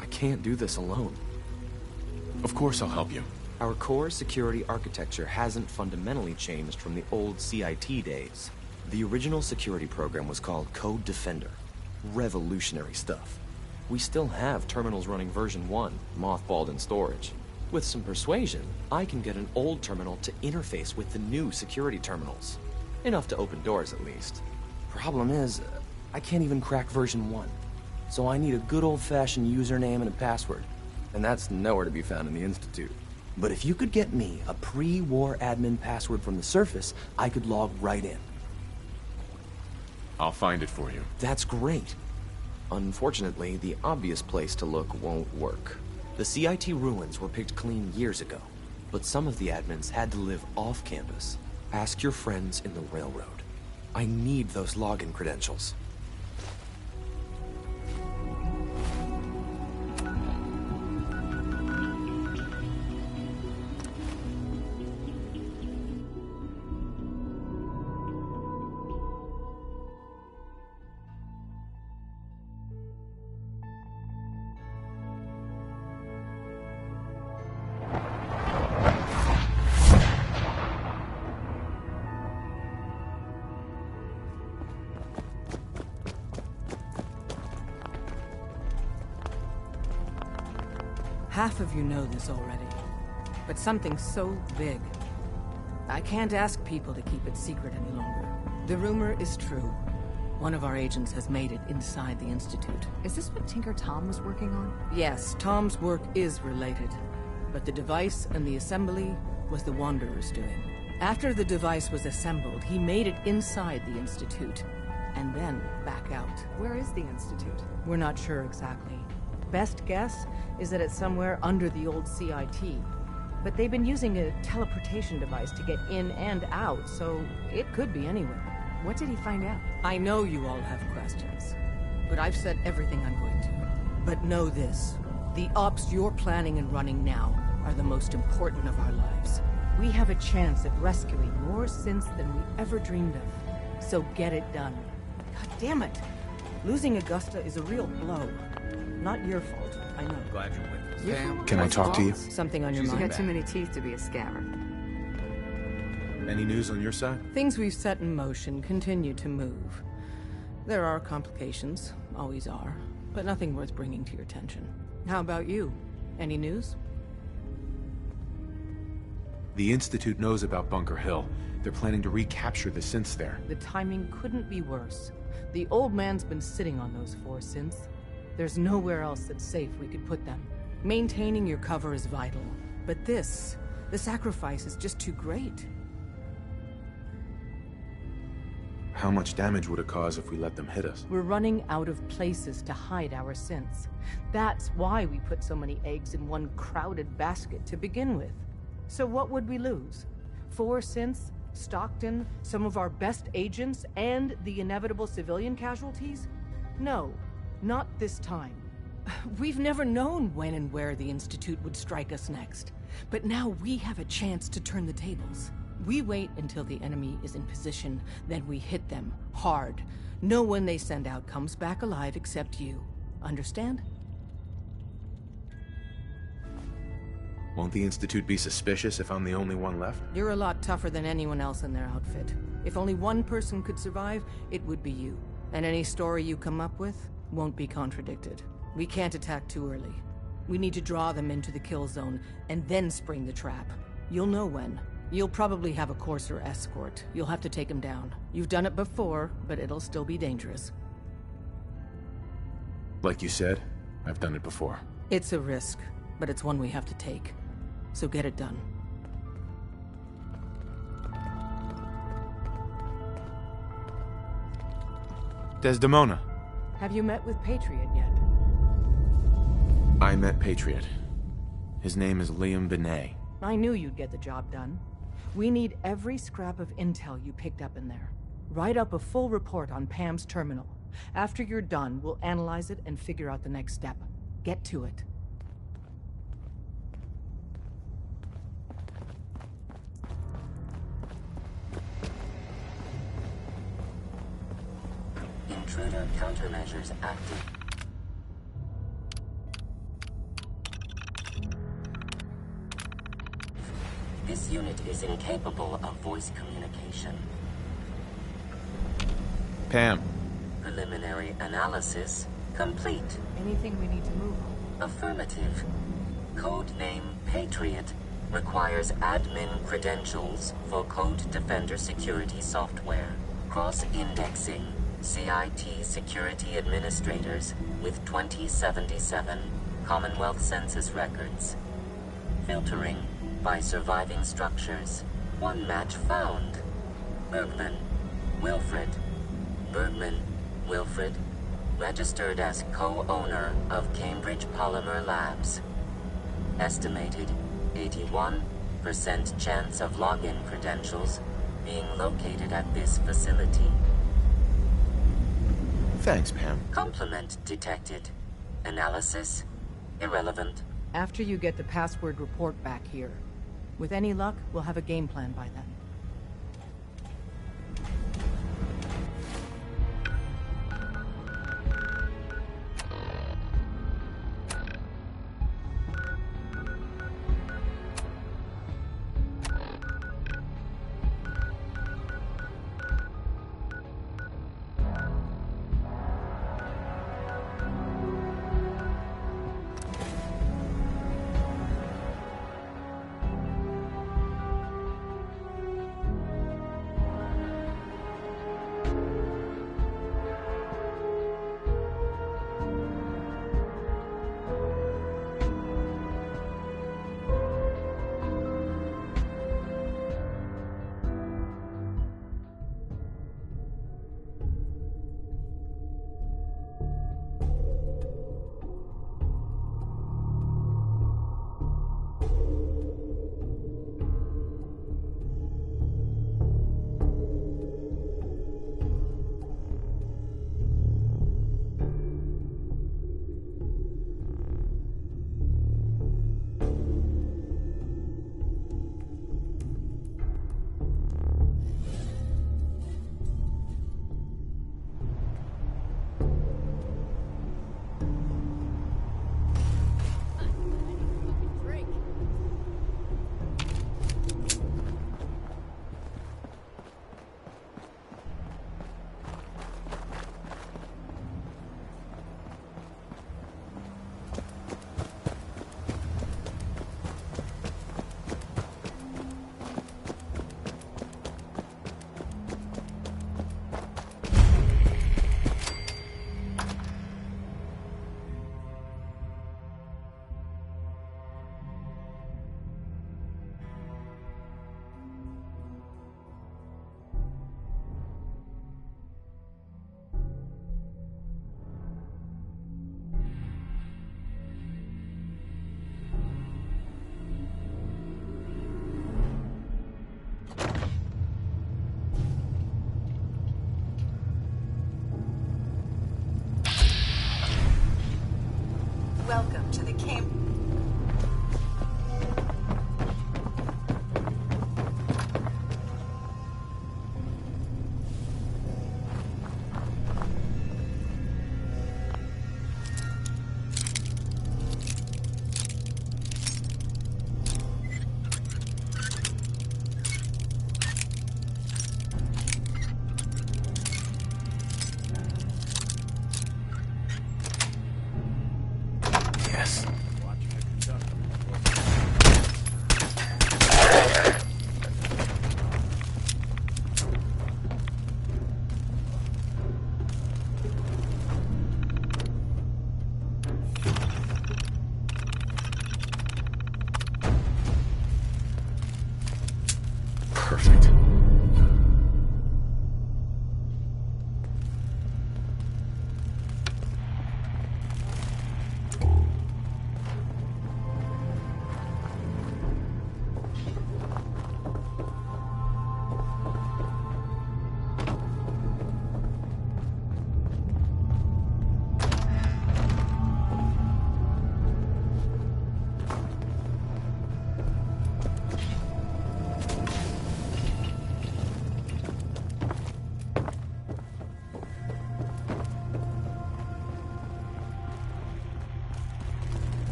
I can't do this alone. Of course I'll help you. Our core security architecture hasn't fundamentally changed from the old CIT days. The original security program was called Code Defender. Revolutionary stuff. We still have terminals running version 1, mothballed in storage. With some persuasion, I can get an old terminal to interface with the new security terminals. Enough to open doors, at least. Problem is, I can't even crack version 1. So I need a good old-fashioned username and a password. And that's nowhere to be found in the Institute. But if you could get me a pre-war admin password from the surface, I could log right in. I'll find it for you. That's great. Unfortunately, the obvious place to look won't work. The CIT ruins were picked clean years ago, but some of the admins had to live off campus. Ask your friends in the railroad. I need those login credentials. Half of you know this already, but something so big, I can't ask people to keep it secret any longer. The rumor is true. One of our agents has made it inside the Institute. Is this what Tinker Tom was working on? Yes, Tom's work is related. But the device and the assembly was the Wanderer's doing. After the device was assembled, he made it inside the Institute, and then back out. Where is the Institute? We're not sure exactly. Best guess is that it's somewhere under the old CIT. But they've been using a teleportation device to get in and out, so it could be anywhere. What did he find out? I know you all have questions, but I've said everything I'm going to. But know this, the ops you're planning and running now are the most important of our lives. We have a chance at rescuing more synths than we ever dreamed of. So get it done. God damn it! Losing Augusta is a real blow. Not your fault, I know. Glad you're with us. Sam, can I talk to you? Something on your She's mind? got too many teeth to be a scammer. Any news on your side? Things we've set in motion continue to move. There are complications, always are, but nothing worth bringing to your attention. How about you? Any news? The Institute knows about Bunker Hill. They're planning to recapture the synths there. The timing couldn't be worse. The old man's been sitting on those 4 synths. There's nowhere else that's safe we could put them. Maintaining your cover is vital, but the sacrifice is just too great. How much damage would it cause if we let them hit us? We're running out of places to hide our synths. That's why we put so many eggs in one crowded basket to begin with. So what would we lose? 4 synths, Stockton, some of our best agents, and the inevitable civilian casualties? No, not this time. We've never known when and where the Institute would strike us next. But now we have a chance to turn the tables. We wait until the enemy is in position, then we hit them hard. No one they send out comes back alive except you. Understand? Won't the Institute be suspicious if I'm the only one left? You're a lot tougher than anyone else in their outfit. If only one person could survive, it would be you. And any story you come up with won't be contradicted. We can't attack too early. We need to draw them into the kill zone, and then spring the trap. You'll know when. You'll probably have a Courser escort. You'll have to take them down. You've done it before, but it'll still be dangerous. Like you said, I've done it before. It's a risk, but it's one we have to take. So get it done. Desdemona. Have you met with Patriot yet? I met Patriot. His name is Liam Benet. I knew you'd get the job done. We need every scrap of intel you picked up in there. Write up a full report on Pam's terminal. After you're done, we'll analyze it and figure out the next step. Get to it. Intruder countermeasures active. This unit is incapable of voice communication. Pam. Preliminary analysis complete. Anything we need to move on? Affirmative. Codename Patriot requires admin credentials for Code Defender security software. Cross-indexing CIT security administrators with 2077 Commonwealth Census records. Filtering by surviving structures. One match found. Bergman, Wilfred. Bergman, Wilfred, registered as co-owner of Cambridge Polymer Labs. Estimated 81% chance of login credentials being located at this facility. Thanks, Pam. Complement detected. Analysis irrelevant. After you get the password report back here. With any luck, we'll have a game plan by then.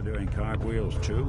doing cartwheels too?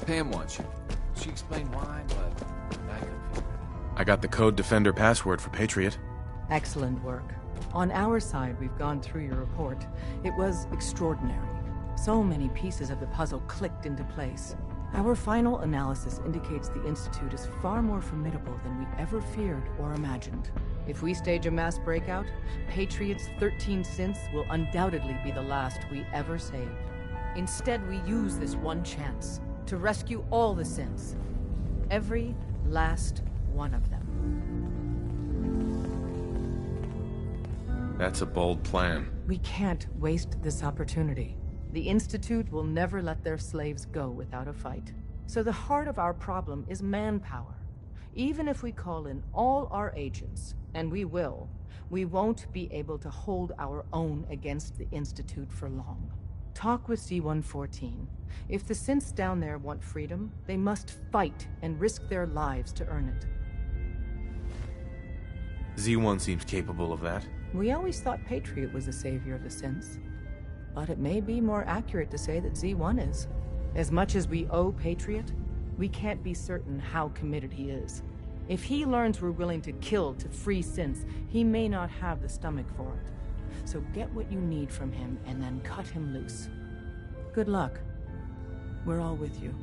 Pam wants you. She explained why, but I couldn't figure it out. I got the Code Defender password for Patriot. Excellent work. On our side, we've gone through your report. It was extraordinary. So many pieces of the puzzle clicked into place. Our final analysis indicates the Institute is far more formidable than we ever feared or imagined. If we stage a mass breakout, Patriot's 13 synths will undoubtedly be the last we ever save. Instead, we use this one chance to rescue all the synths. Every last one of them. That's a bold plan. We can't waste this opportunity. The Institute will never let their slaves go without a fight. So the heart of our problem is manpower. Even if we call in all our agents, and we will, we won't be able to hold our own against the Institute for long. Talk with Z-114. If the synths down there want freedom, they must fight and risk their lives to earn it. Z1 seems capable of that. We always thought Patriot was the savior of the synths. But it may be more accurate to say that Z1 is. As much as we owe Patriot, we can't be certain how committed he is. If he learns we're willing to kill to free synths, he may not have the stomach for it. So get what you need from him and then cut him loose. Good luck. We're all with you.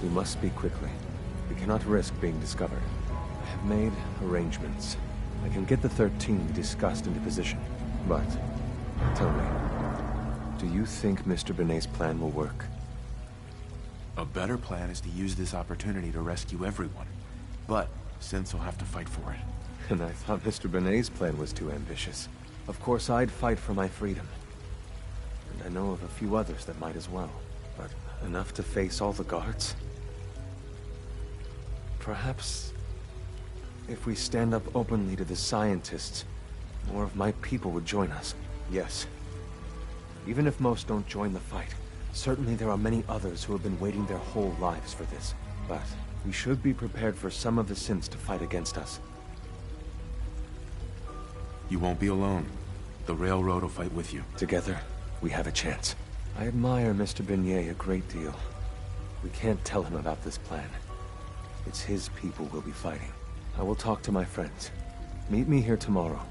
We must speak quickly. We cannot risk being discovered. I have made arrangements. I can get the 13 we discussed into position. But, tell me, do you think Mr. Benet's plan will work? A better plan is to use this opportunity to rescue everyone. But synths will have to fight for it. And I thought Mr. Benet's plan was too ambitious. Of course, I'd fight for my freedom. And I know of a few others that might as well. But enough to face all the guards? Perhaps if we stand up openly to the scientists, more of my people would join us. Yes. Even if most don't join the fight, certainly there are many others who have been waiting their whole lives for this. But we should be prepared for some of the synths to fight against us. You won't be alone. The Railroad will fight with you. Together, we have a chance. I admire Mr. Benet a great deal. We can't tell him about this plan. It's his people we'll be fighting. I will talk to my friends. Meet me here tomorrow.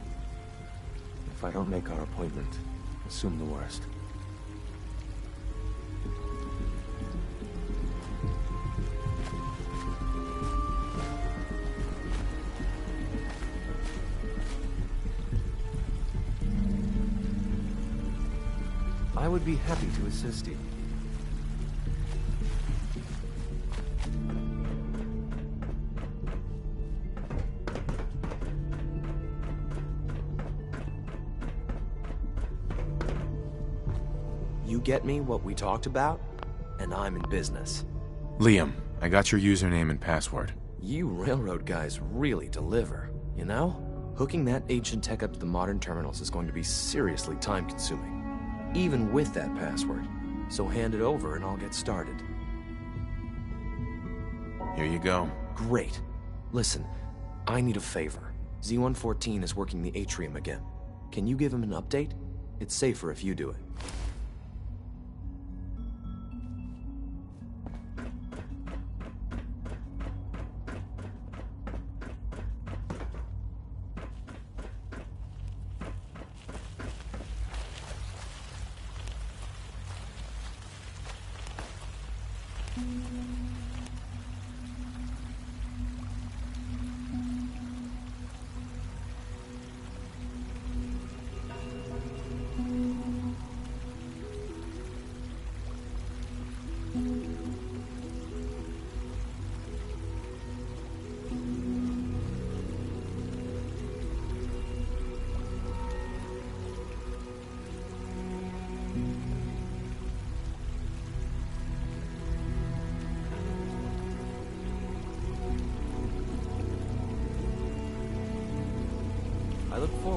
If I don't make our appointment, assume the worst. I would be happy to assist you. You get me what we talked about, and I'm in business. Liam, I got your username and password. You railroad guys really deliver, you know? Hooking that ancient tech up to the modern terminals is going to be seriously time-consuming, even with that password. So hand it over and I'll get started. Here you go. Great. Listen, I need a favor. Z-114 is working the atrium again. Can you give him an update? It's safer if you do it.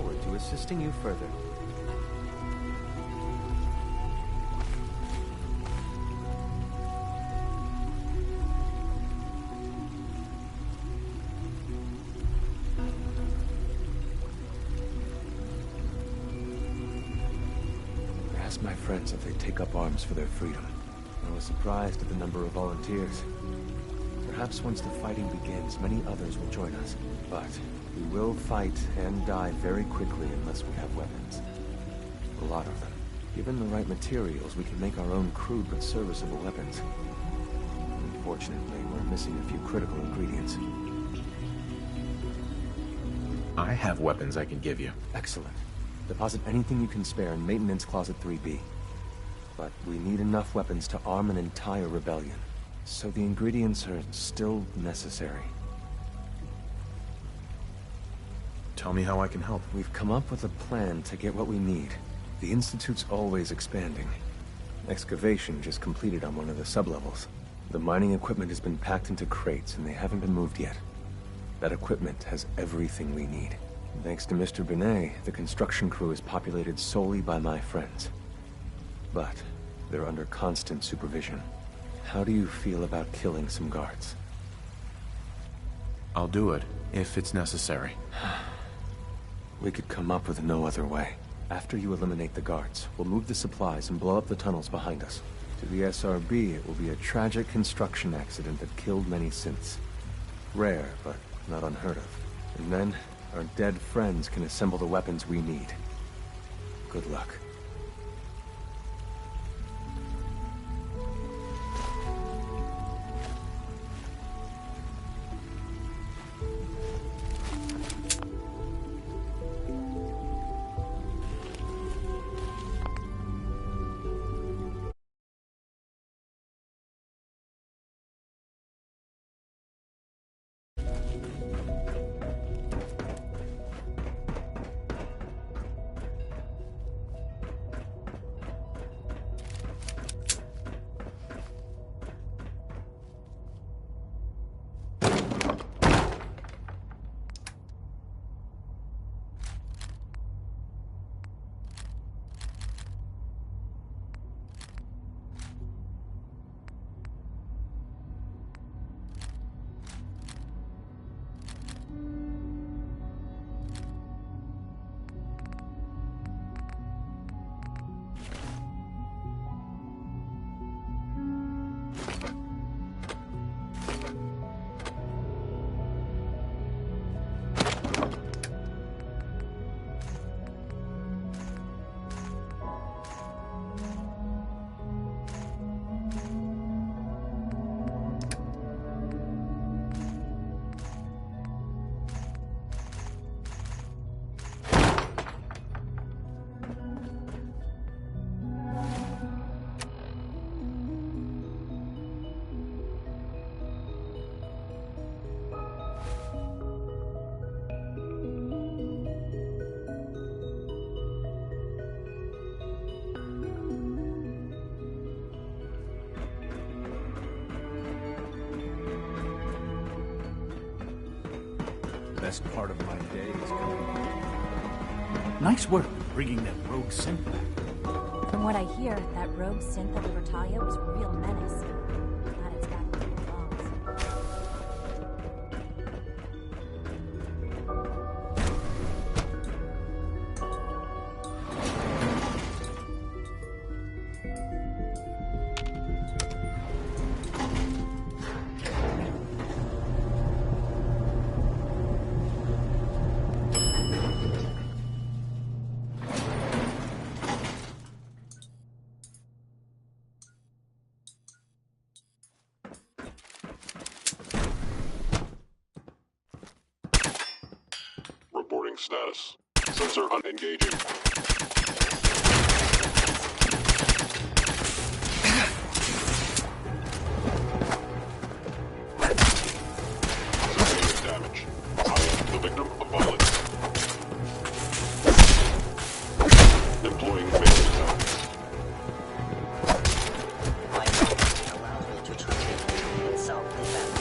forward to assisting you further. I asked my friends if they'd take up arms for their freedom. I was surprised at the number of volunteers. Perhaps once the fighting begins, many others will join us. But we will fight and die very quickly unless we have weapons. A lot of them. Given the right materials, we can make our own crude but serviceable weapons. Unfortunately, we're missing a few critical ingredients. I have weapons I can give you. Excellent. Deposit anything you can spare in Maintenance Closet 3B. But we need enough weapons to arm an entire rebellion. So the ingredients are still necessary. Tell me how I can help. We've come up with a plan to get what we need. The Institute's always expanding. Excavation just completed on one of the sublevels. The mining equipment has been packed into crates and they haven't been moved yet. That equipment has everything we need. Thanks to Mr. Binet, the construction crew is populated solely by my friends. But they're under constant supervision. How do you feel about killing some guards? I'll do it, if it's necessary. We could come up with no other way. After you eliminate the guards, we'll move the supplies and blow up the tunnels behind us. To the SRB, it will be a tragic construction accident that killed many synths. Rare, but not unheard of. And then, our dead friends can assemble the weapons we need. Good luck. Best part of my day is coming. Nice work bringing that rogue synth back. From what I hear, that rogue synth at Libertalia was a real menace. Glad it's back where it belongs. Reporting status. Sensor unengaging. Sustained damage. I am the victim of violence. Employing basic tactics. My property allows me to train in self-defense.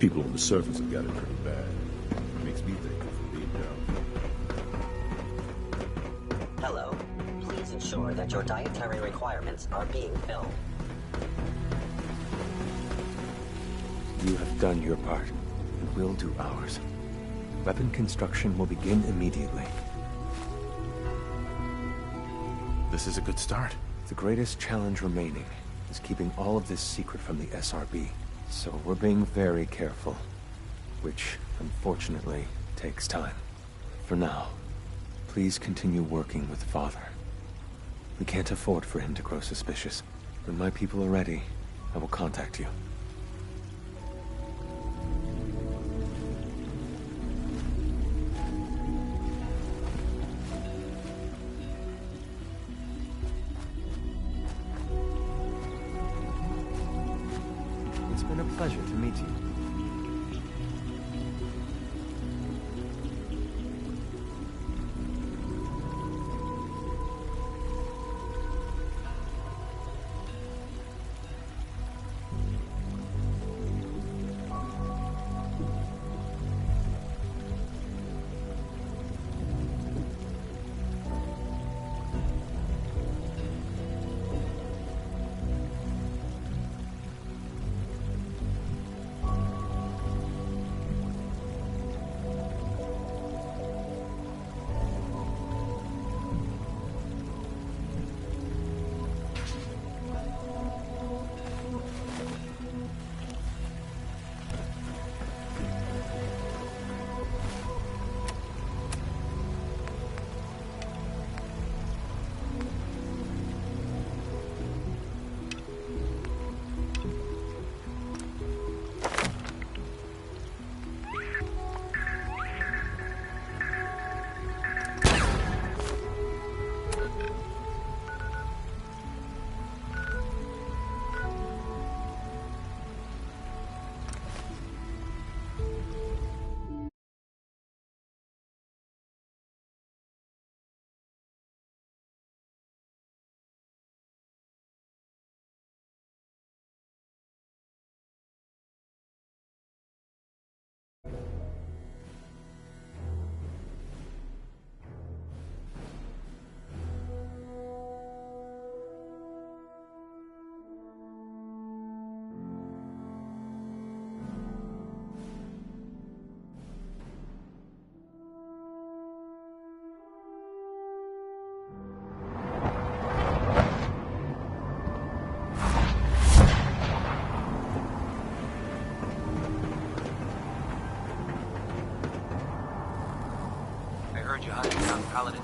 People on the surface have got it pretty bad. Makes me think of being down. Hello. Please ensure that your dietary requirements are being filled. You have done your part, and we'll do ours. Weapon construction will begin immediately. This is a good start. The greatest challenge remaining is keeping all of this secret from the SRB. So we're being very careful, which, unfortunately, takes time. For now, please continue working with Father. We can't afford for him to grow suspicious. When my people are ready, I will contact you. It's been a pleasure to meet you. You hunted down Paladin.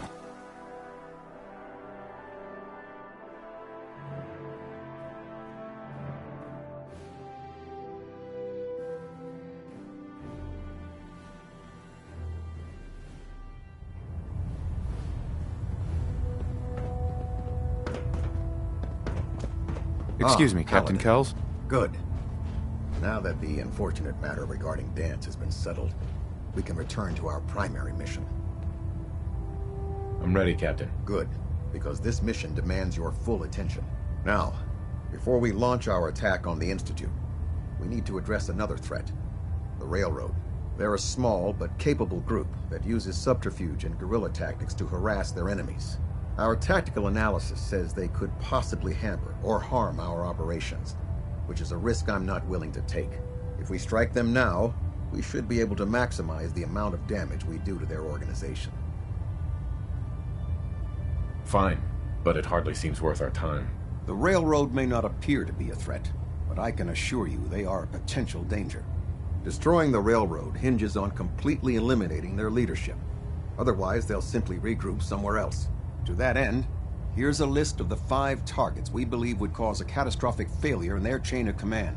Excuse me, Captain Paladin. Kells? Good. Now that the unfortunate matter regarding Danse has been settled, we can return to our primary mission. I'm ready, Captain. Good, because this mission demands your full attention. Now, before we launch our attack on the Institute, we need to address another threat, the Railroad. They're a small but capable group that uses subterfuge and guerrilla tactics to harass their enemies. Our tactical analysis says they could possibly hamper or harm our operations, which is a risk I'm not willing to take. If we strike them now, we should be able to maximize the amount of damage we do to their organization. Fine, but it hardly seems worth our time. The Railroad may not appear to be a threat, but I can assure you they are a potential danger. Destroying the Railroad hinges on completely eliminating their leadership. Otherwise, they'll simply regroup somewhere else. To that end, here's a list of the 5 targets we believe would cause a catastrophic failure in their chain of command.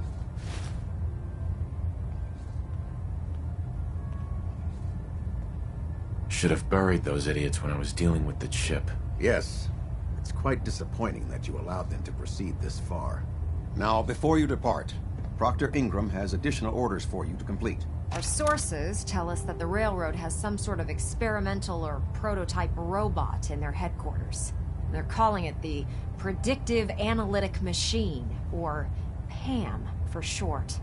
Should have buried those idiots when I was dealing with the chip. Yes. It's quite disappointing that you allowed them to proceed this far. Now, before you depart, Proctor Ingram has additional orders for you to complete. Our sources tell us that the Railroad has some sort of experimental or prototype robot in their headquarters. They're calling it the Predictive Analytic Machine, or PAM for short.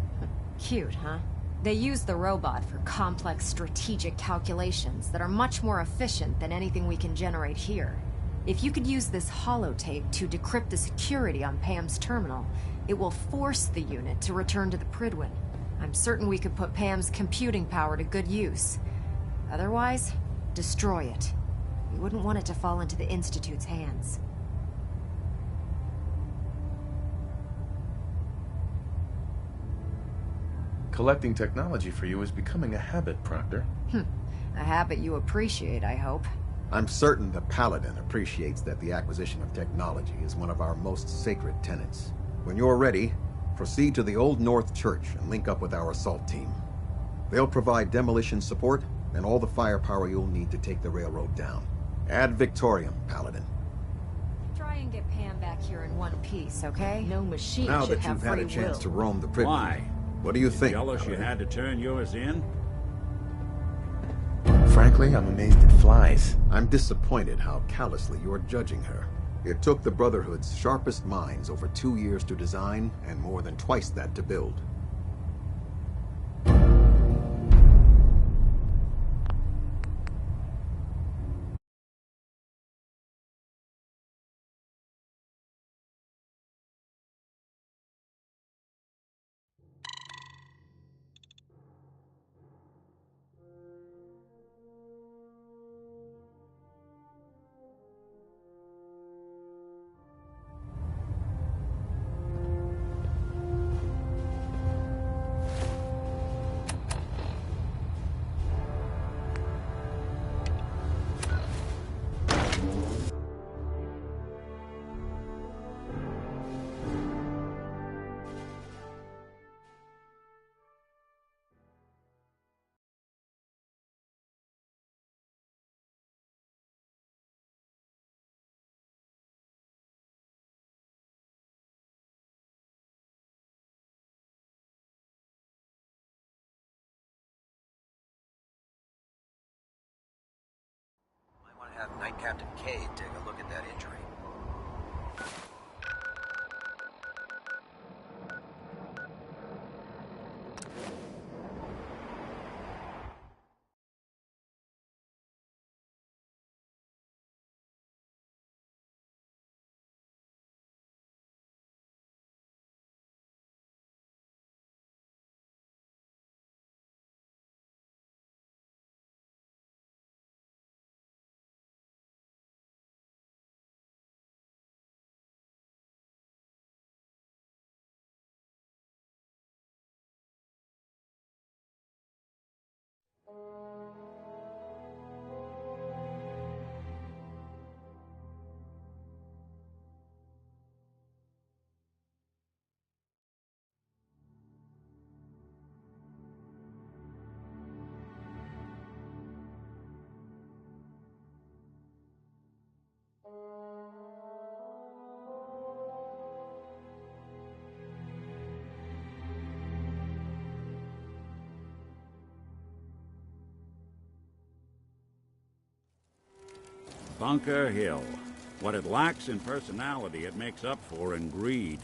Cute, huh? They use the robot for complex strategic calculations that are much more efficient than anything we can generate here. If you could use this holotape to decrypt the security on Pam's terminal, it will force the unit to return to the Prydwen. I'm certain we could put Pam's computing power to good use. Otherwise, destroy it. We wouldn't want it to fall into the Institute's hands. Collecting technology for you is becoming a habit, Proctor. A habit you appreciate, I hope. I'm certain the Paladin appreciates that the acquisition of technology is one of our most sacred tenets. When you're ready, proceed to the Old North Church and link up with our assault team. They'll provide demolition support and all the firepower you'll need to take the railroad down. Ad Victoriam, Paladin. Try and get Pam back here in one piece, okay? No machine Now should that have you've had free a chance will. to roam the Prydwen, Why? what do you think? Jealous you had to turn yours in? Frankly, I'm amazed it flies. I'm disappointed how callously you're judging her. It took the Brotherhood's sharpest minds over 2 years to design, and more than twice that to build. Have Knight Captain Cade take a look at that injury. Bunker Hill. What it lacks in personality, it makes up for in greed.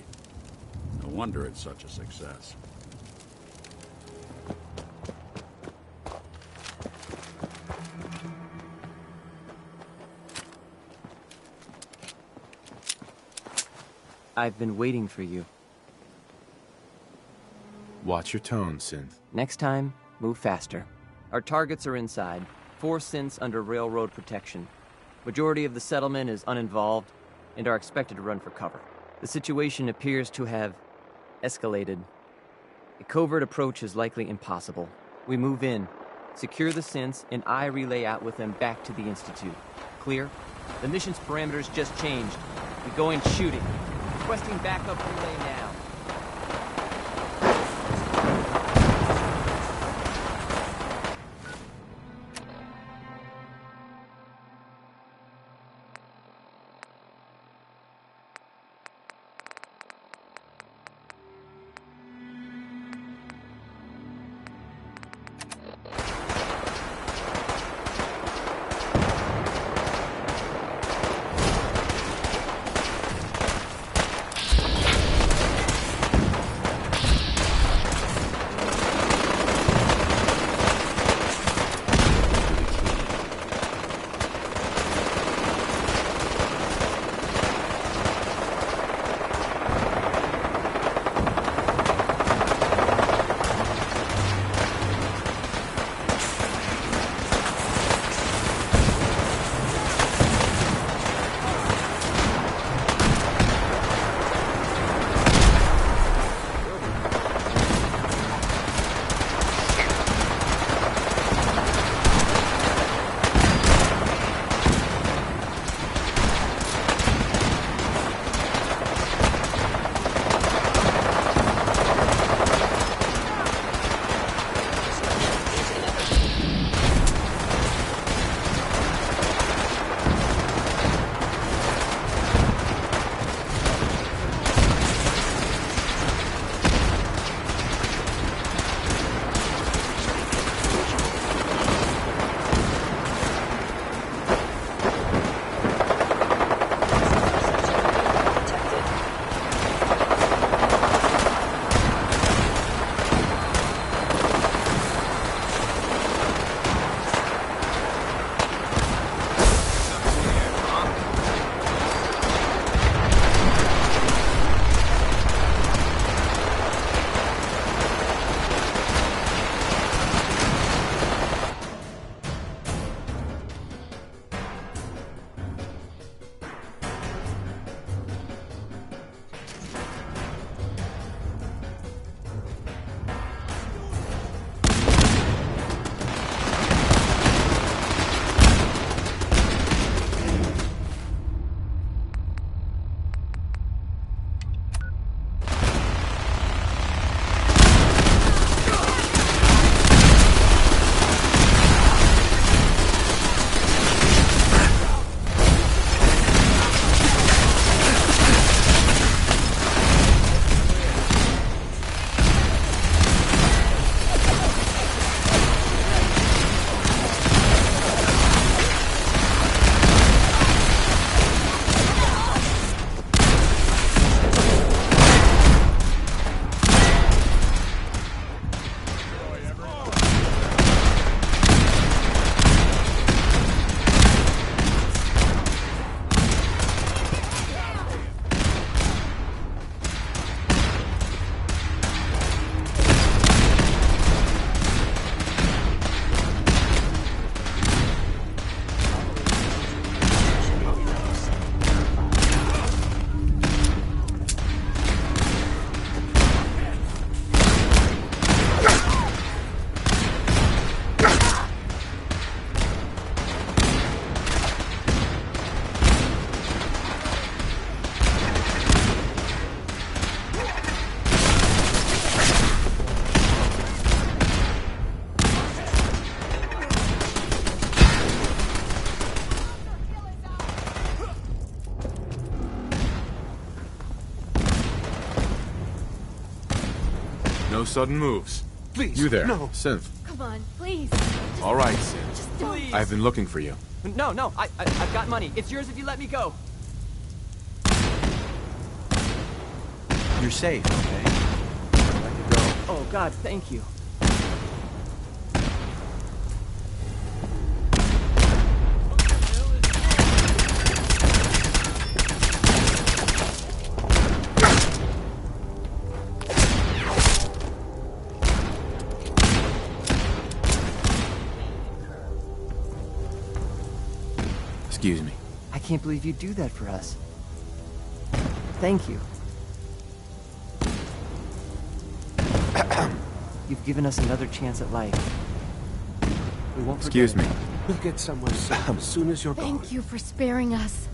No wonder it's such a success. I've been waiting for you. Watch your tone, Synth. Next time, move faster. Our targets are inside. 4 synths under railroad protection. Majority of the settlement is uninvolved and are expected to run for cover. The situation appears to have escalated. A covert approach is likely impossible. We move in, secure the synths, and I relay out with them back to the Institute. Clear? The mission's parameters just changed. We go in shooting. Requesting backup relay now. No sudden moves. Please, You there, no. Synth. Come on, please. All right, Synth. Please. I've been looking for you. No, I've got money. It's yours if you let me go. You're safe, okay? Let you go. Oh, God, thank you. Excuse me. I can't believe you'd do that for us. Thank you. You've given us another chance at life. We won't forget. Excuse me. We'll get somewhere safe as soon as you're gone. Thank you for sparing us.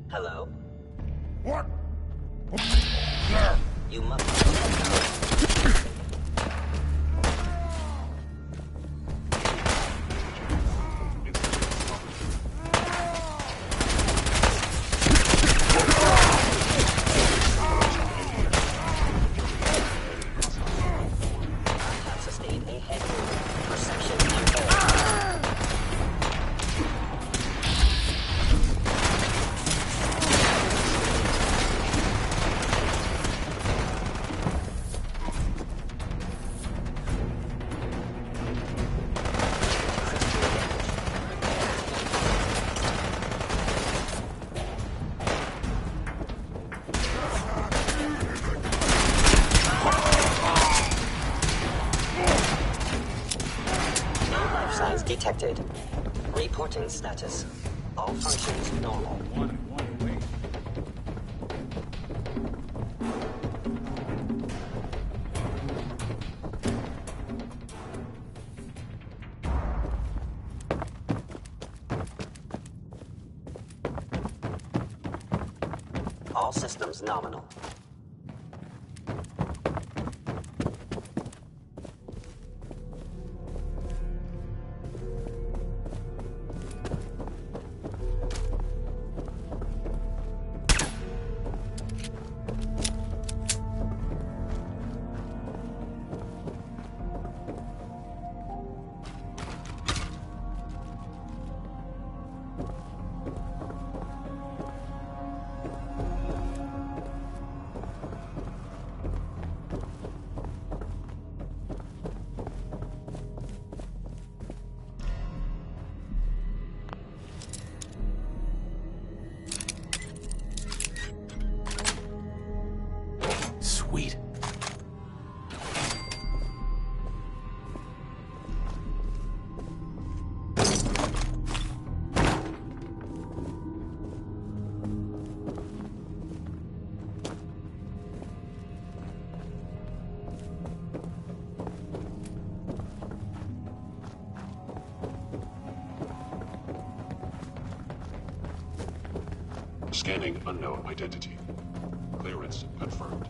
Hello? What? You must... Detected. Reporting status. All functions normal. All systems nominal. Sweet. Scanning unknown identity. Clearance confirmed.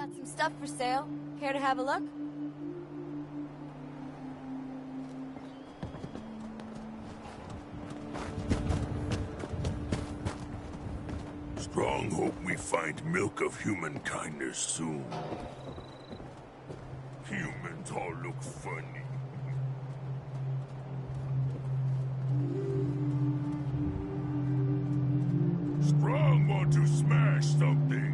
Got some stuff for sale. Care to have a look? Strong hope we find milk of human kindness soon. Humans all look funny. Strong want to smash something.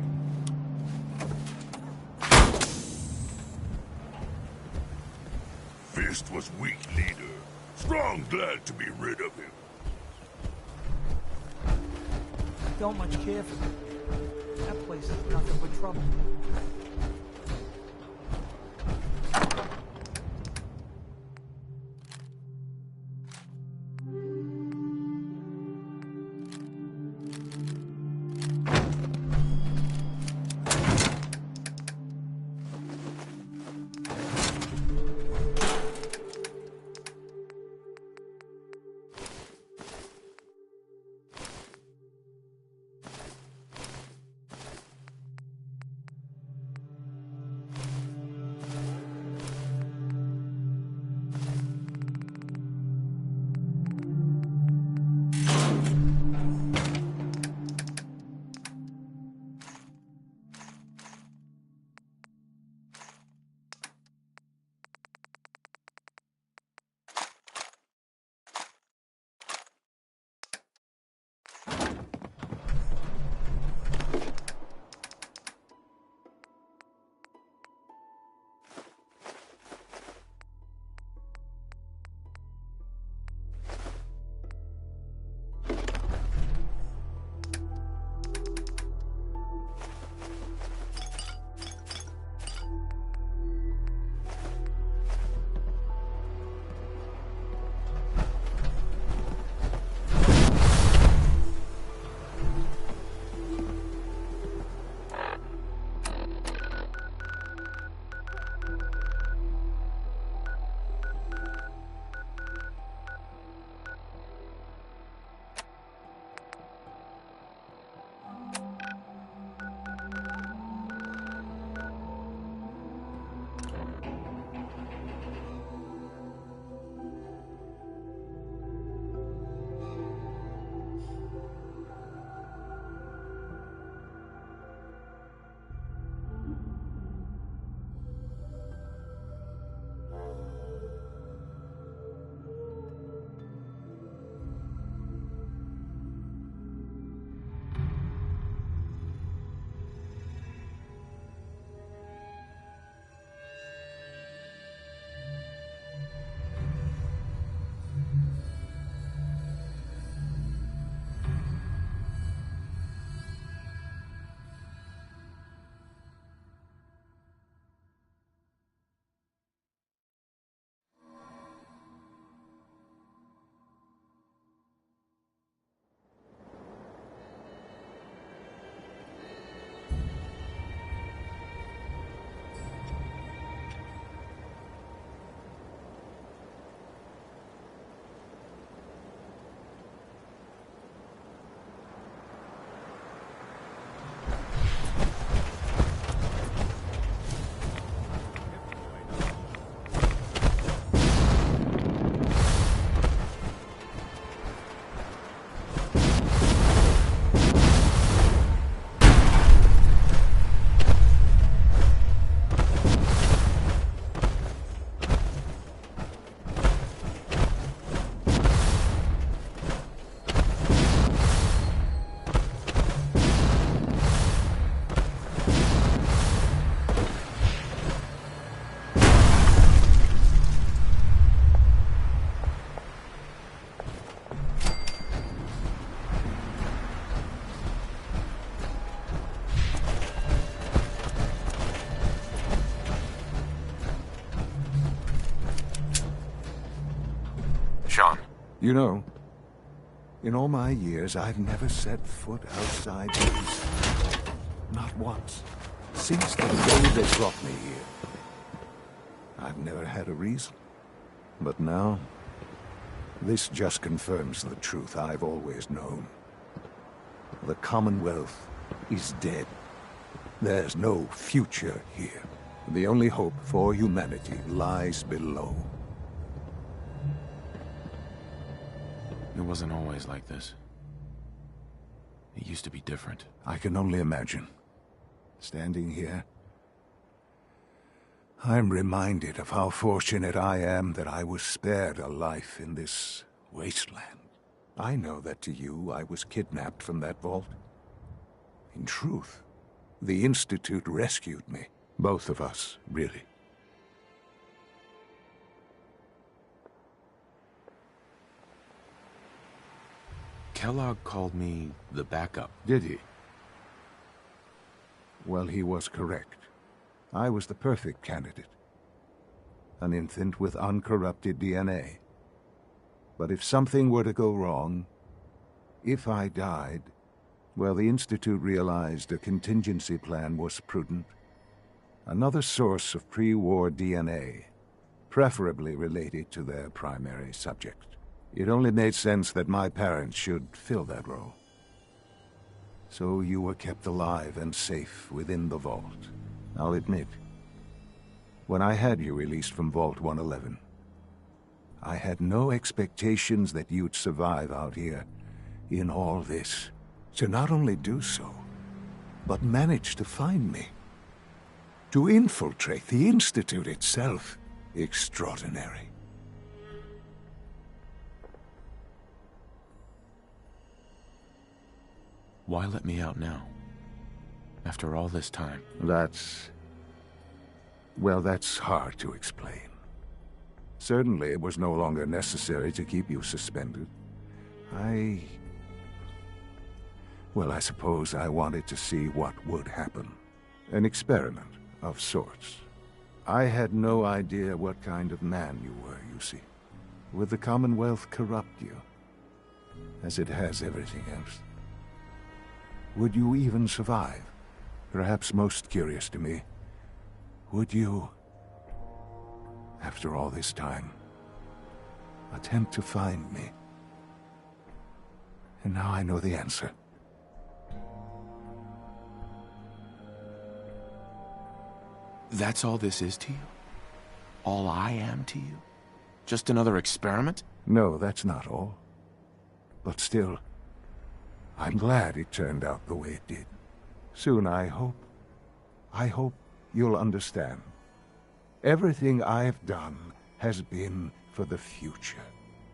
Fist was weak leader. Strong glad to be rid of him. Don't much care for them. That place is nothing but trouble. You know, in all my years, I've never set foot outside these. Not once. Since the day they brought me here. I've never had a reason. But now, this just confirms the truth I've always known. The Commonwealth is dead. There's no future here. The only hope for humanity lies below. It wasn't always like this. It used to be different. I can only imagine. Standing here, I'm reminded of how fortunate I am that I was spared a life in this wasteland. I know that to you, I was kidnapped from that vault. In truth, the Institute rescued me. Both of us, really. Kellogg called me the backup. Did he? Well, he was correct. I was the perfect candidate. An infant with uncorrupted DNA. But if something were to go wrong, if I died, well, the Institute realized a contingency plan was prudent. Another source of pre-war DNA, preferably related to their primary subject. It only made sense that my parents should fill that role. So you were kept alive and safe within the vault. I'll admit, when I had you released from Vault 111, I had no expectations that you'd survive out here in all this. To not only do so, but manage to find me. To infiltrate the Institute itself. Extraordinary. Why let me out now? After all this time? Well, that's hard to explain. Certainly, it was no longer necessary to keep you suspended. Well, I suppose I wanted to see what would happen. An experiment of sorts. I had no idea what kind of man you were, you see. Would the Commonwealth corrupt you? As it has everything else? Would you even survive? Perhaps most curious to me, would you, after all this time, attempt to find me? And now I know the answer. That's all this is to you? All I am to you? Just another experiment? No, that's not all. But still, I'm glad it turned out the way it did. Soon, I hope you'll understand. Everything I've done has been for the future.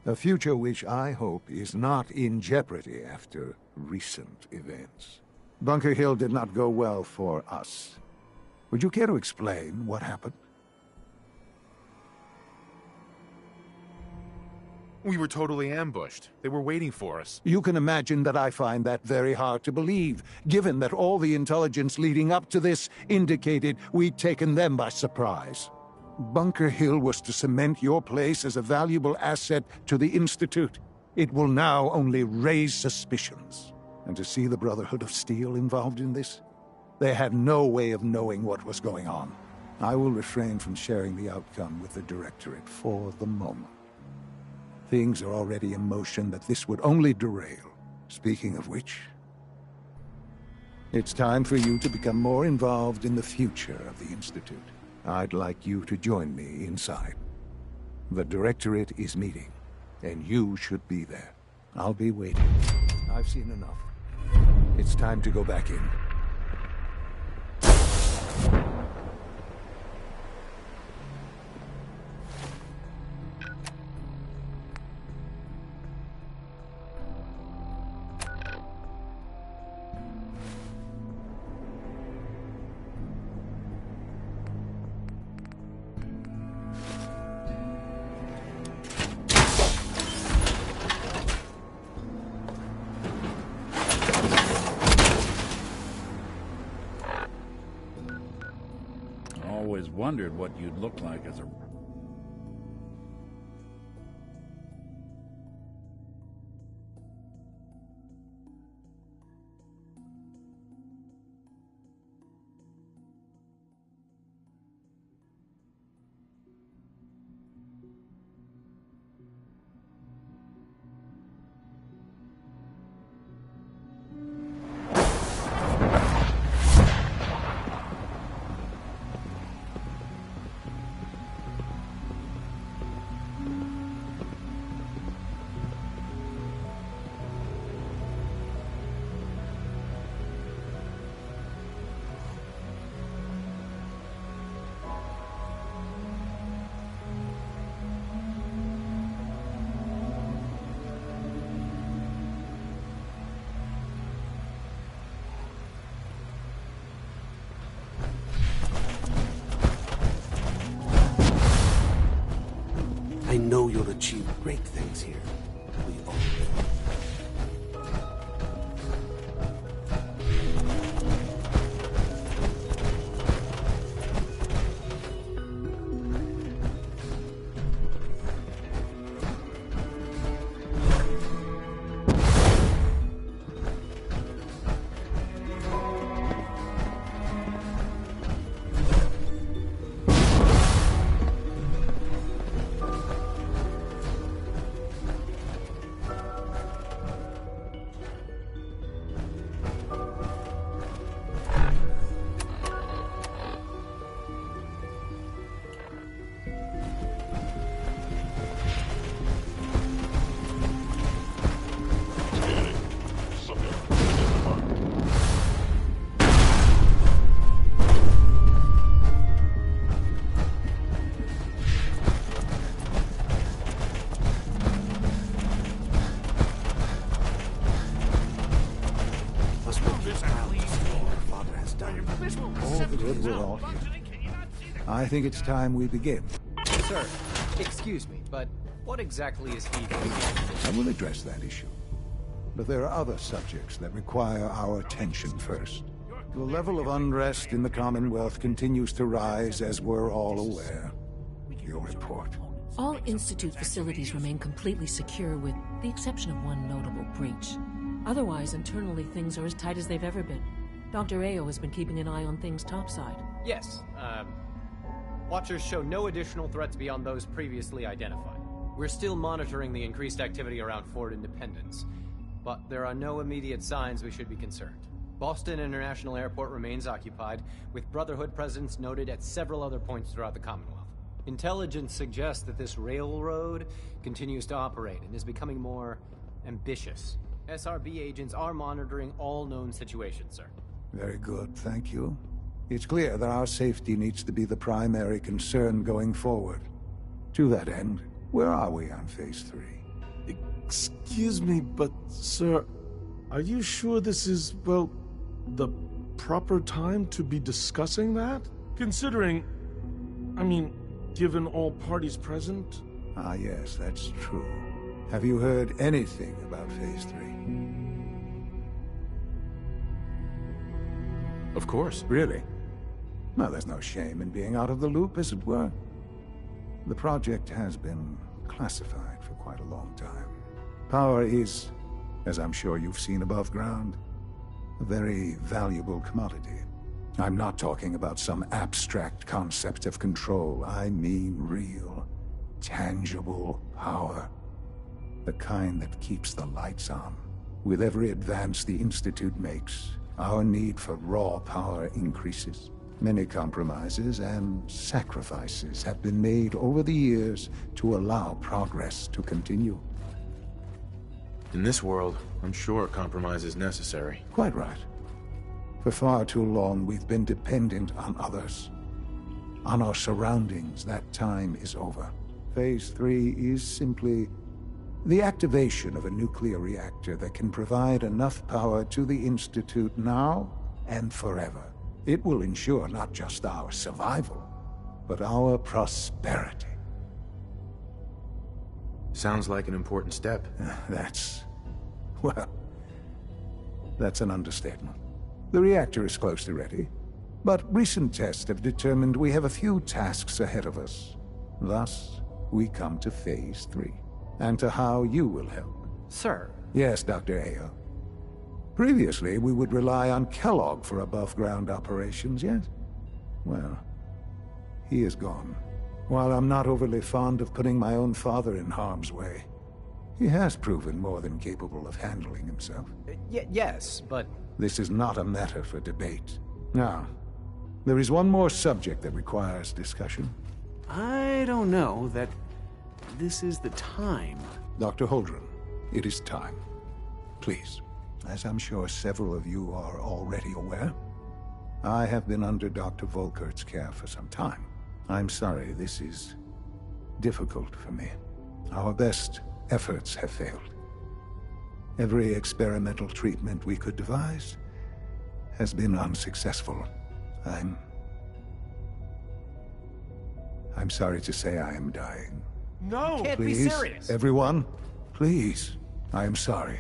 A future which I hope is not in jeopardy after recent events. Bunker Hill did not go well for us. Would you care to explain what happened? We were totally ambushed. They were waiting for us. You can imagine that I find that very hard to believe, given that all the intelligence leading up to this indicated we'd taken them by surprise. Bunker Hill was to cement your place as a valuable asset to the Institute. It will now only raise suspicions. And to see the Brotherhood of Steel involved in this? They had no way of knowing what was going on. I will refrain from sharing the outcome with the Directorate for the moment. Things are already in motion that this would only derail. Speaking of which, it's time for you to become more involved in the future of the Institute. I'd like you to join me inside. The Directorate is meeting, and you should be there. I'll be waiting. I've seen enough. It's time to go back in. Always wondered what you'd look like as a... great things here. We all do. I think it's time we begin. Sir, excuse me, but what exactly is he doing? I will address that issue. But there are other subjects that require our attention first. The level of unrest in the Commonwealth continues to rise, as we're all aware. Your report. All Institute facilities remain completely secure with the exception of one notable breach. Otherwise, internally, things are as tight as they've ever been. Dr. Ayo has been keeping an eye on things topside. Yes, Watchers show no additional threats beyond those previously identified. We're still monitoring the increased activity around Fort Independence, but there are no immediate signs we should be concerned. Boston International Airport remains occupied, with Brotherhood presence noted at several other points throughout the Commonwealth. Intelligence suggests that this railroad continues to operate and is becoming more ambitious. SRB agents are monitoring all known situations, sir. Very good, thank you. It's clear that our safety needs to be the primary concern going forward. To that end, where are we on Phase 3? Excuse me, but sir, are you sure this is, well, the proper time to be discussing that? Considering, I mean, given all parties present? Ah, yes, that's true. Have you heard anything about Phase 3? Of course. Really? Well, there's no shame in being out of the loop, as it were. The project has been classified for quite a long time. Power is, as I'm sure you've seen above ground, a very valuable commodity. I'm not talking about some abstract concept of control. I mean real, tangible power. The kind that keeps the lights on. With every advance the Institute makes, our need for raw power increases. Many compromises and sacrifices have been made over the years to allow progress to continue. In this world, I'm sure compromise is necessary. Quite right. For far too long, we've been dependent on others. On our surroundings. That time is over. Phase 3 is simply the activation of a nuclear reactor that can provide enough power to the Institute now and forever. It will ensure not just our survival, but our prosperity. Sounds like an important step. That's an understatement. The reactor is close to ready, but recent tests have determined we have a few tasks ahead of us. Thus, we come to Phase 3, and to how you will help. Sir. Yes, Dr. Ayo. Previously, we would rely on Kellogg for above-ground operations, yes? Well, he is gone. While I'm not overly fond of putting my own father in harm's way, he has proven more than capable of handling himself. Yes, but... This is not a matter for debate. Now, there is one more subject that requires discussion. I don't know that this is the time. Dr. Holdren, it is time. Please. As I'm sure several of you are already aware, I have been under Dr. Volkert's care for some time. I'm sorry this is difficult for me. Our best efforts have failed. Every experimental treatment we could devise has been unsuccessful. I'm sorry to say I am dying. No! Can't be Please, serious. everyone, please. I am sorry.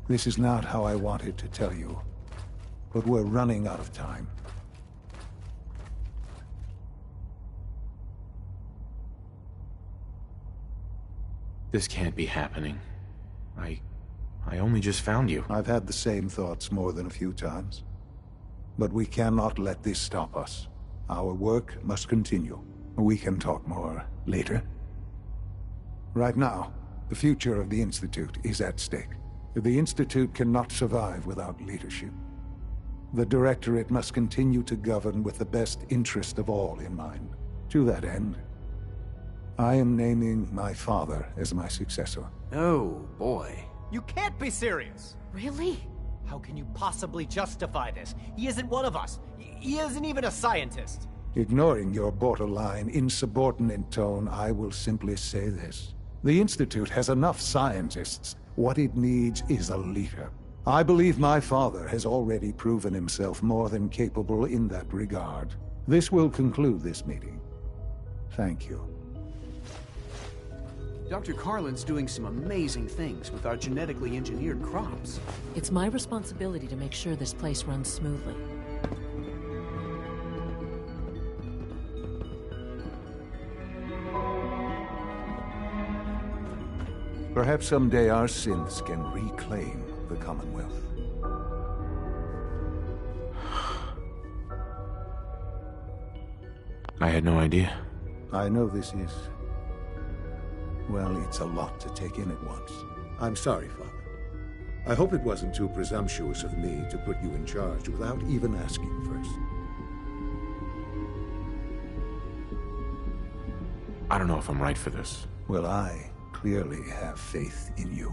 This is not how I wanted to tell you, but we're running out of time. This can't be happening. I only just found you. I've had the same thoughts more than a few times. But we cannot let this stop us. Our work must continue. We can talk more later. Right now, the future of the Institute is at stake. The Institute cannot survive without leadership. The Directorate must continue to govern with the best interest of all in mind. To that end, I am naming my father as my successor. Oh, boy. You can't be serious! Really? How can you possibly justify this? He isn't one of us. He isn't even a scientist. Ignoring your borderline, insubordinate tone, I will simply say this. The Institute has enough scientists. What it needs is a leader. I believe my father has already proven himself more than capable in that regard. This will conclude this meeting. Thank you. Dr. Carlin's doing some amazing things with our genetically engineered crops. It's my responsibility to make sure this place runs smoothly. Perhaps someday our synths can reclaim the Commonwealth. I had no idea. I know this is... well, it's a lot to take in at once. I'm sorry, Father. I hope it wasn't too presumptuous of me to put you in charge without even asking first. I don't know if I'm right for this. Well, I clearly have faith in you.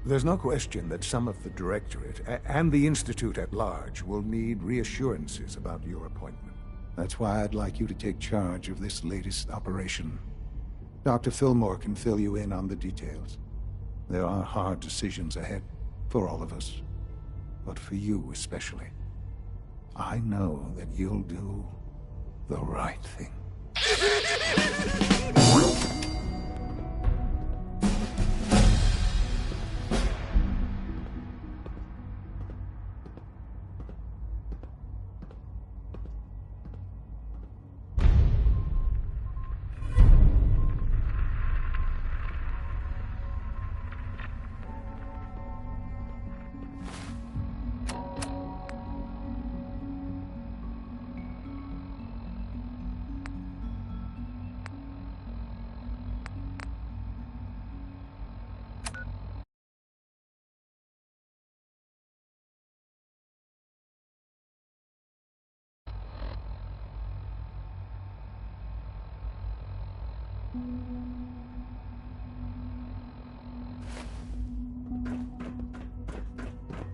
There's no question that some of the Directorate and the Institute at large will need reassurances about your appointment. That's why I'd like you to take charge of this latest operation. Dr. Fillmore can fill you in on the details. There are hard decisions ahead for all of us, but for you especially. I know that you'll do the right thing.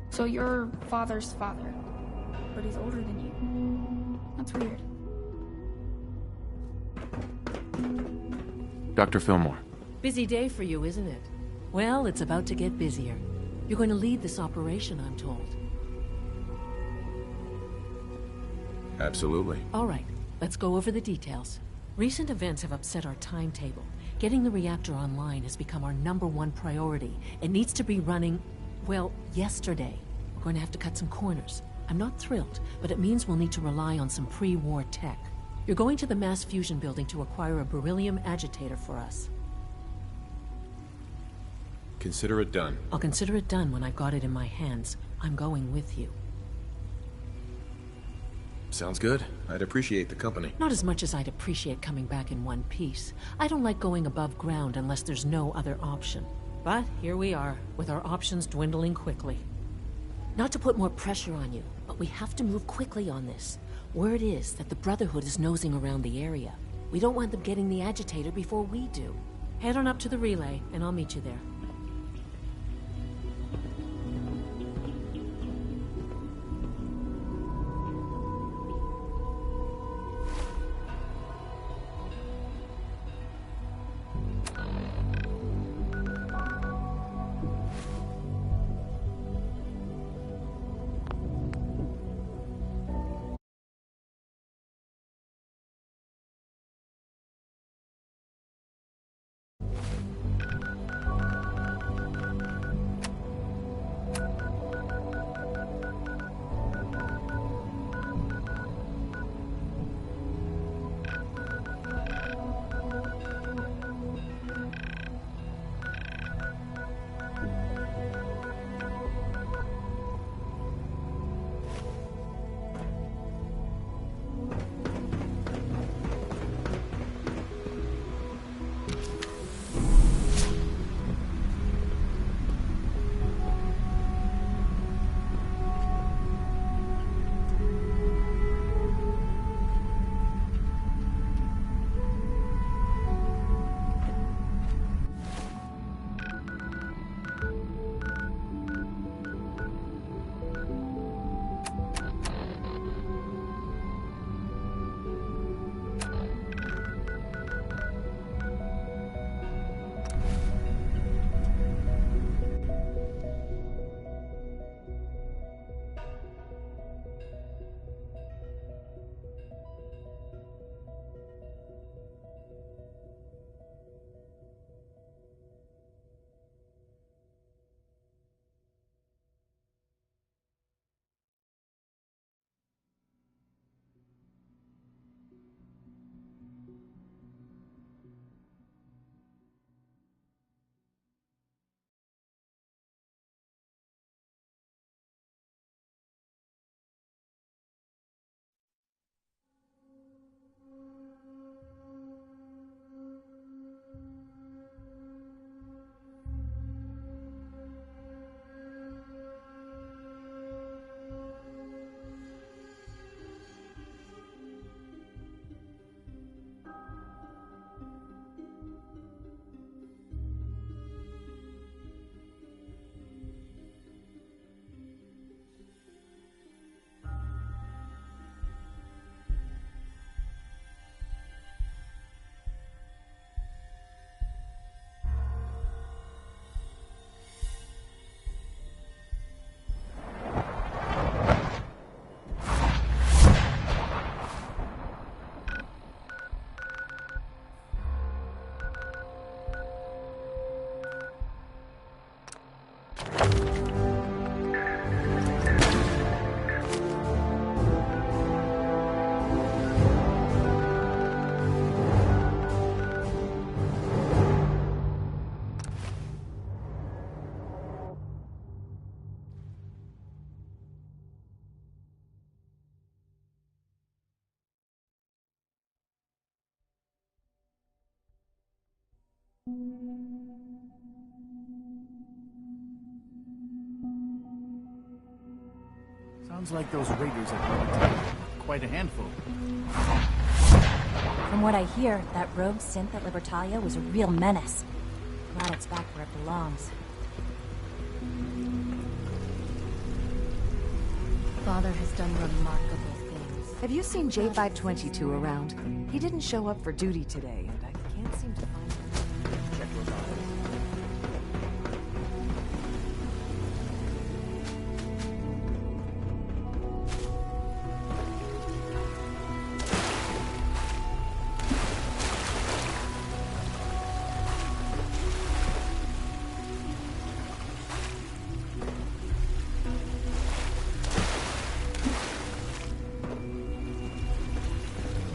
So you're father's father, but he's older than you. That's weird. Dr. Fillmore. Busy day for you, isn't it? Well, it's about to get busier. You're going to lead this operation, I'm told. Absolutely. All right, let's go over the details. Recent events have upset our timetable. Getting the reactor online has become our #1 priority. It needs to be running, well, yesterday. We're going to have to cut some corners. I'm not thrilled, but it means we'll need to rely on some pre-war tech. You're going to the mass fusion building to acquire a beryllium agitator for us. Consider it done. I'll consider it done when I've got it in my hands. I'm going with you. Sounds good. I'd appreciate the company. Not as much as I'd appreciate coming back in one piece. I don't like going above ground unless there's no other option. But here we are, with our options dwindling quickly. Not to put more pressure on you, but we have to move quickly on this. Word is that the Brotherhood is nosing around the area. We don't want them getting the agitator before we do. Head on up to the relay, and I'll meet you there. Sounds like those raiders are quite a handful. From what I hear, that rogue synth at Libertalia was a real menace. Glad it's back where it belongs. Father has done remarkable things. Have you seen J522 around? He didn't show up for duty today, and I can't seem to find him. Check those out.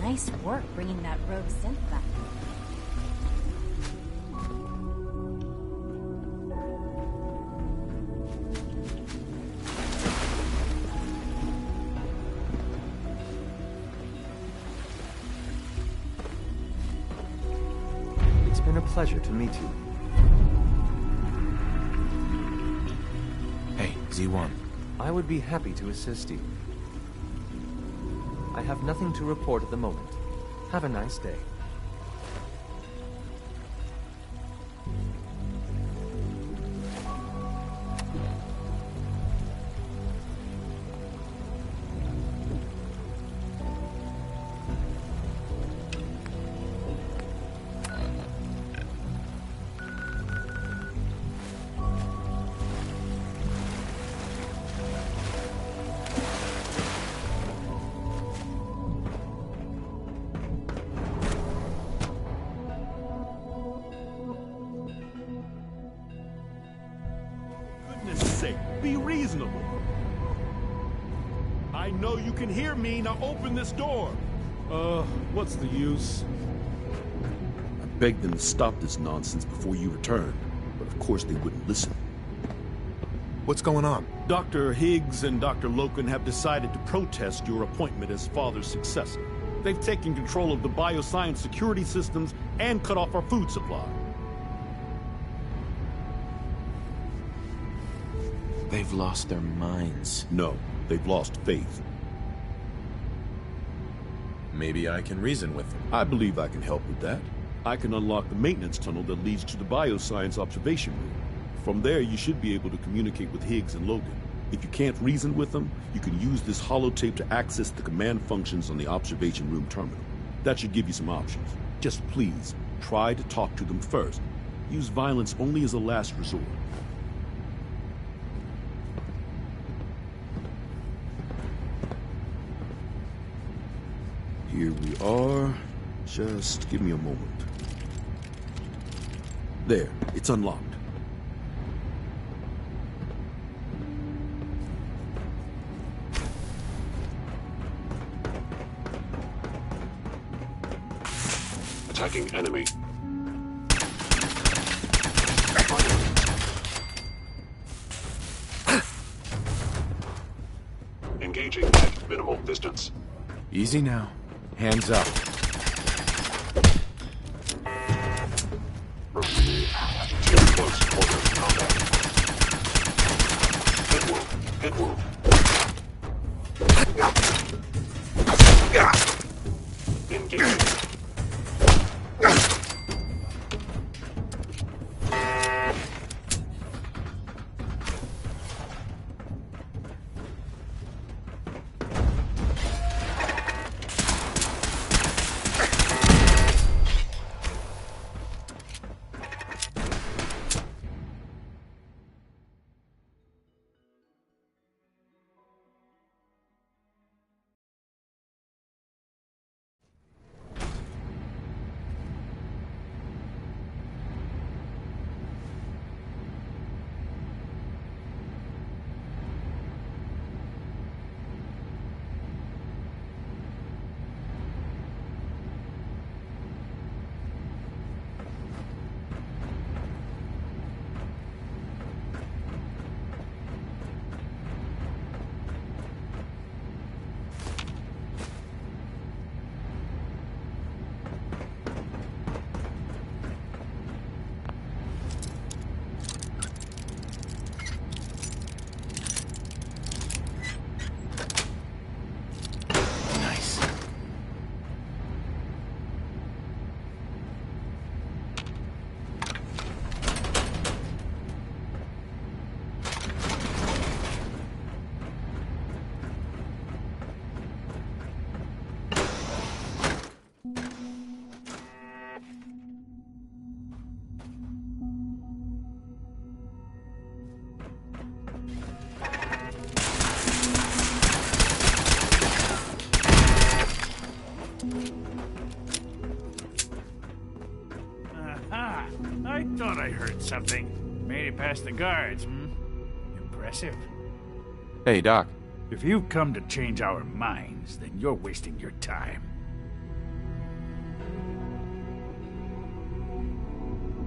Nice work bringing that rogue synth back. It's been a pleasure to meet you. Hey, Z1. I would be happy to assist you. I have nothing to report at the moment. Have a nice day. Be reasonable. I know you can hear me. Now open this door. What's the use? I begged them to stop this nonsense before you returned, but of course they wouldn't listen. What's going on? Dr. Higgs and Dr. Loken have decided to protest your appointment as Father's successor. They've taken control of the bioscience security systems and cut off our food supply. They've lost their minds. No, they've lost faith. Maybe I can reason with them. I believe I can help with that. I can unlock the maintenance tunnel that leads to the bioscience observation room. From there, you should be able to communicate with Higgs and Logan. If you can't reason with them, you can use this holotape to access the command functions on the observation room terminal. That should give you some options. Just please, try to talk to them first. Use violence only as a last resort. Here we are. Just give me a moment. There, it's unlocked. Attacking enemy. Engaging at minimal distance. Easy now. Hands up. Close quarter combat. Hit wound. Hit wound. Engaging. Aha! I thought I heard something. Made it past the guards, Impressive. Hey, Doc. If you've come to change our minds, then you're wasting your time.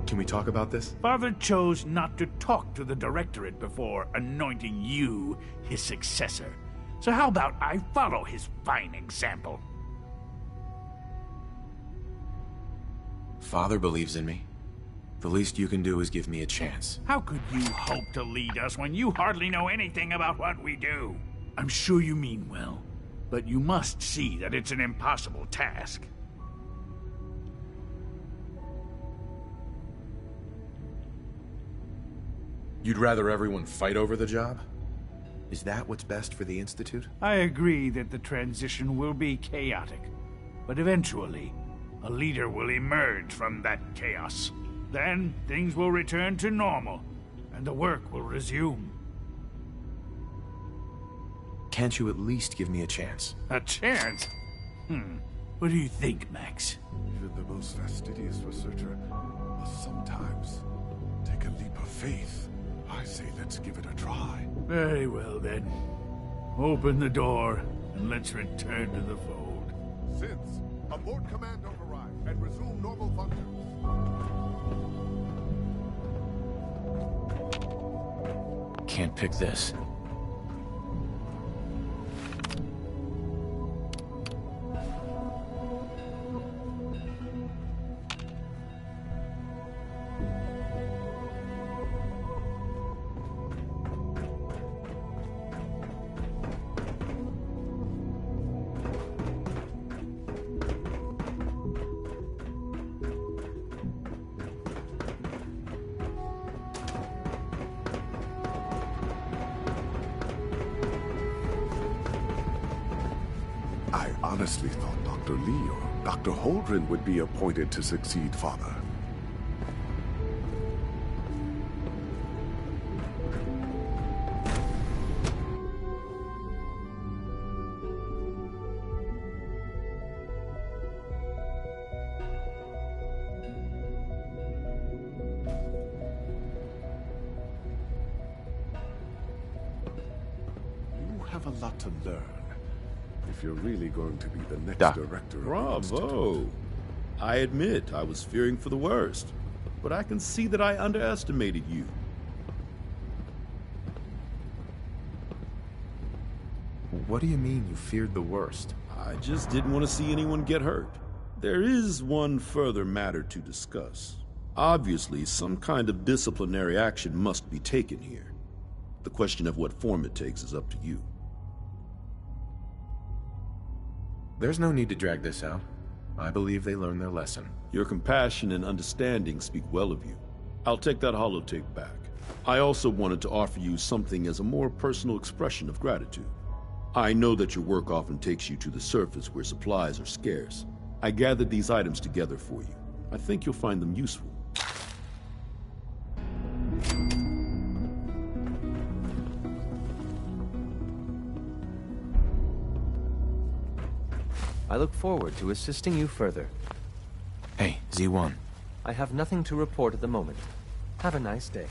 Can we talk about this? Father chose not to talk to the Directorate before anointing you his successor. So how about I follow his fine example? Father believes in me. The least you can do is give me a chance. How could you hope to lead us when you hardly know anything about what we do? I'm sure you mean well, but you must see that it's an impossible task. You'd rather everyone fight over the job? Is that what's best for the Institute? I agree that the transition will be chaotic, but eventually, a leader will emerge from that chaos. Then, things will return to normal, and the work will resume. Can't you at least give me a chance? A chance? What do you think, Max? Even the most fastidious researcher must sometimes take a leap of faith. I say let's give it a try. Very well, then. Open the door, and let's return to the fold. Since, abort command override and resume normal functions. Can't pick this. I honestly thought Dr. Lee or Dr. Holdren would be appointed to succeed Father. You have a lot to learn. If you're really going to be the next director of the Institute. Bravo! I admit I was fearing for the worst, but I can see that I underestimated you. What do you mean you feared the worst? I just didn't want to see anyone get hurt. There is one further matter to discuss. Obviously, some kind of disciplinary action must be taken here. The question of what form it takes is up to you. There's no need to drag this out. I believe they learned their lesson. Your compassion and understanding speak well of you. I'll take that holotape back. I also wanted to offer you something as a more personal expression of gratitude. I know that your work often takes you to the surface where supplies are scarce. I gathered these items together for you. I think you'll find them useful. I look forward to assisting you further. Hey, Z1. I have nothing to report at the moment. Have a nice day.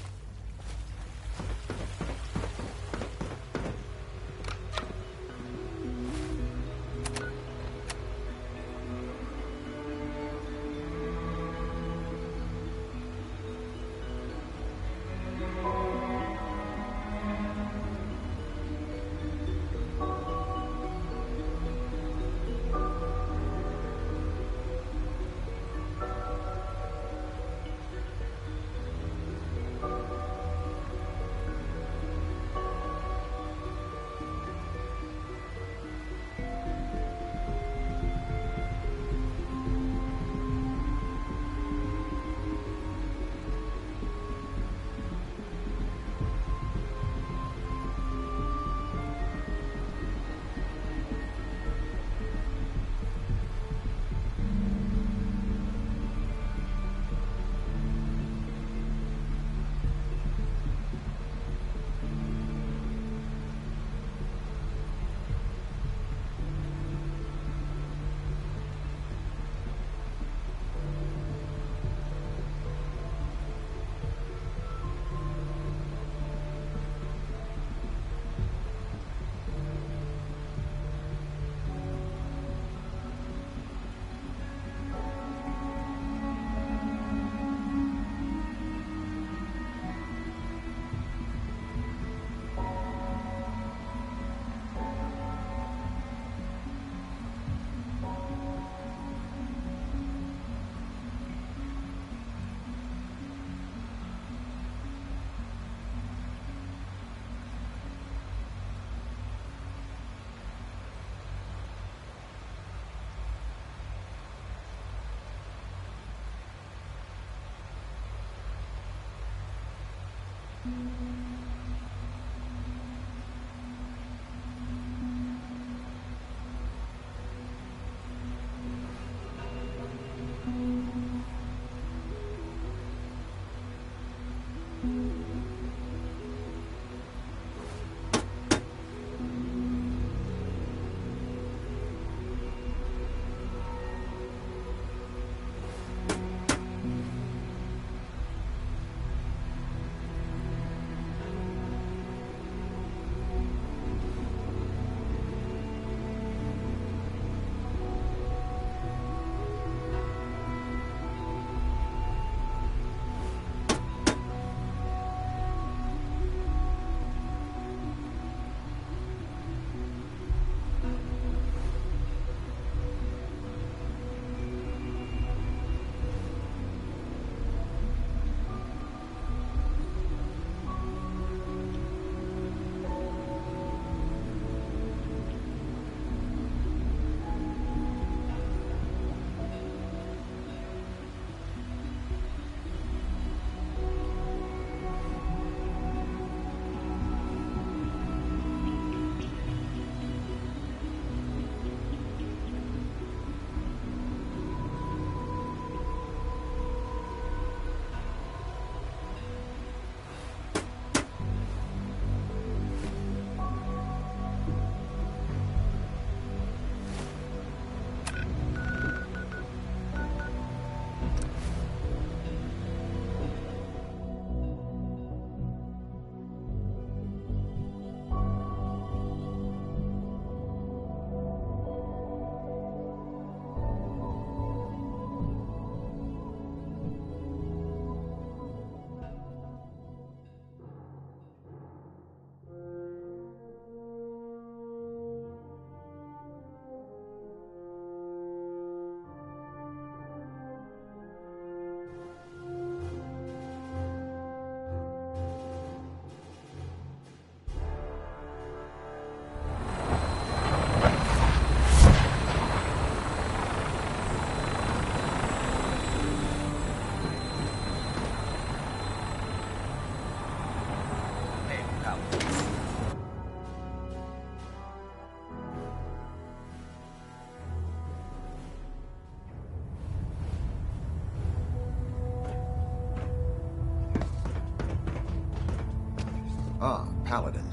Paladin.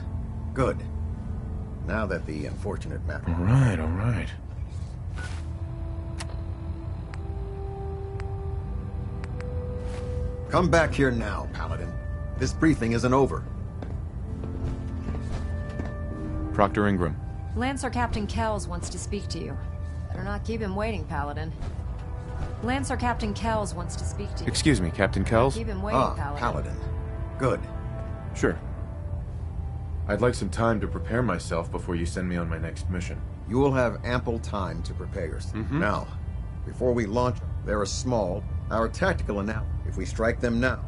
Good. Now that the unfortunate matter... All right. Come back here now, Paladin. This briefing isn't over. Proctor Ingram. Lancer Captain Kells wants to speak to you. Better not keep him waiting, Paladin. Lancer Captain Kells wants to speak to you. Excuse me, Captain Kells? Keep him waiting, Paladin. Paladin. Good. Sure. I'd like some time to prepare myself before you send me on my next mission. You will have ample time to prepare yourself. Now, before we launch, they're a small, our tactical analysis. If we strike them now...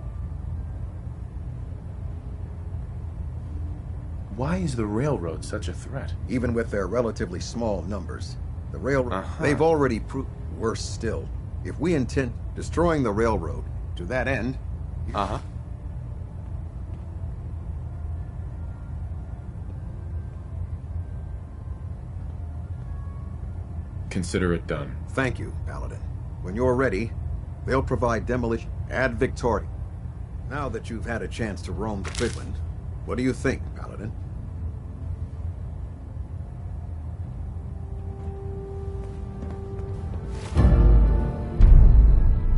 Why is the railroad such a threat? Even with their relatively small numbers, the railroad... They've already proved... Worse still, if we intend destroying the railroad, to that end... Consider it done. Thank you, Paladin. When you're ready, they'll provide demolition ad Victoria. Now that you've had a chance to roam the Fidland, what do you think, Paladin?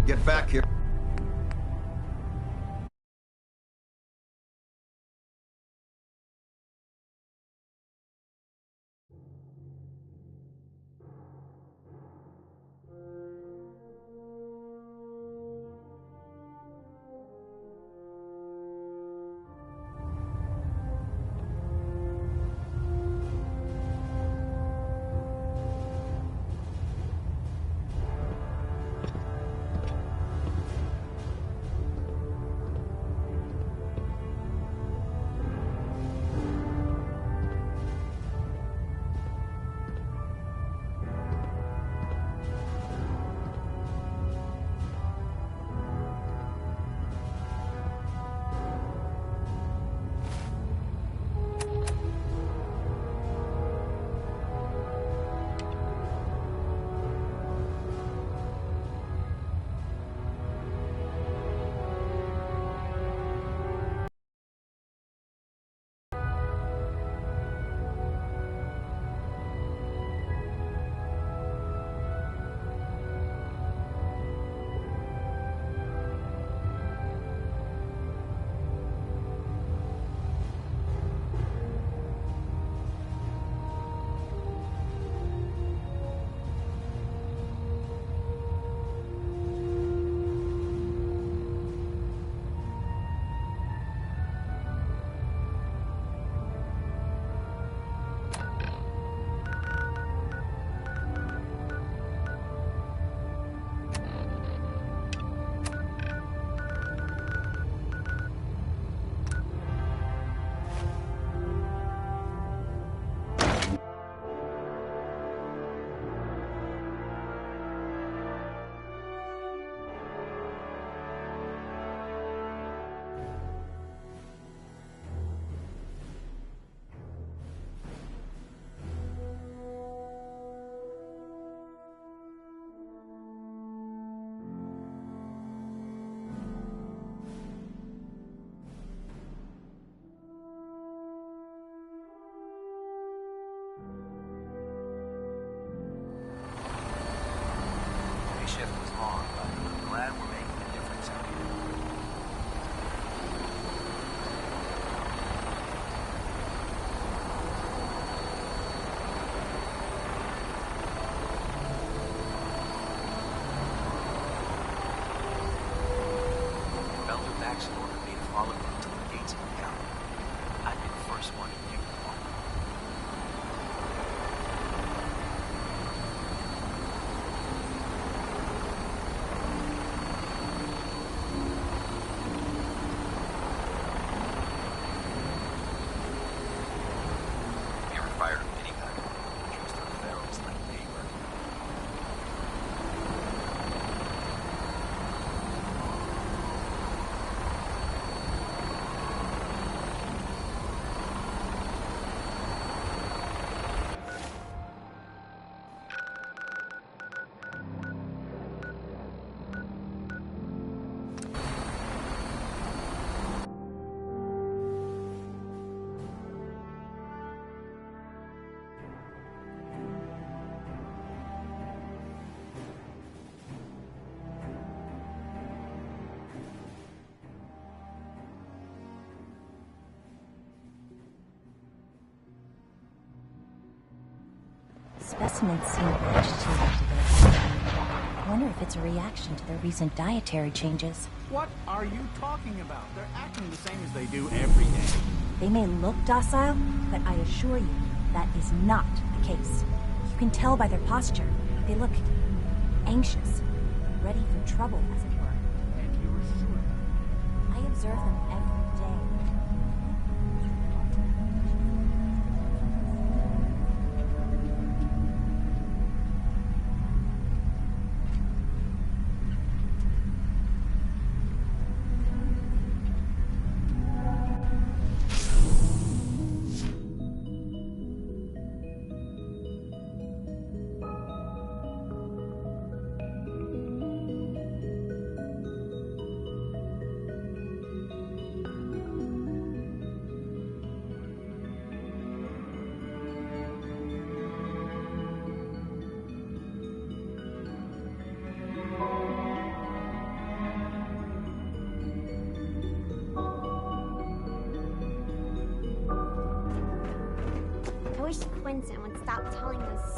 Get back here. Shift was long, but I'm glad we're making a difference out here. Elder Baxter ordered me to follow him to the gates of the gallery. I'd be the first one to pick them up. specimens seem agitated today. I wonder if it's a reaction to their recent dietary changes. What are you talking about? They're acting the same as they do every day. They may look docile, but I assure you, that is not the case. You can tell by their posture. They look anxious, ready for trouble, as it were. And you're sure? I observe them every day. I wish Quinton would stop telling those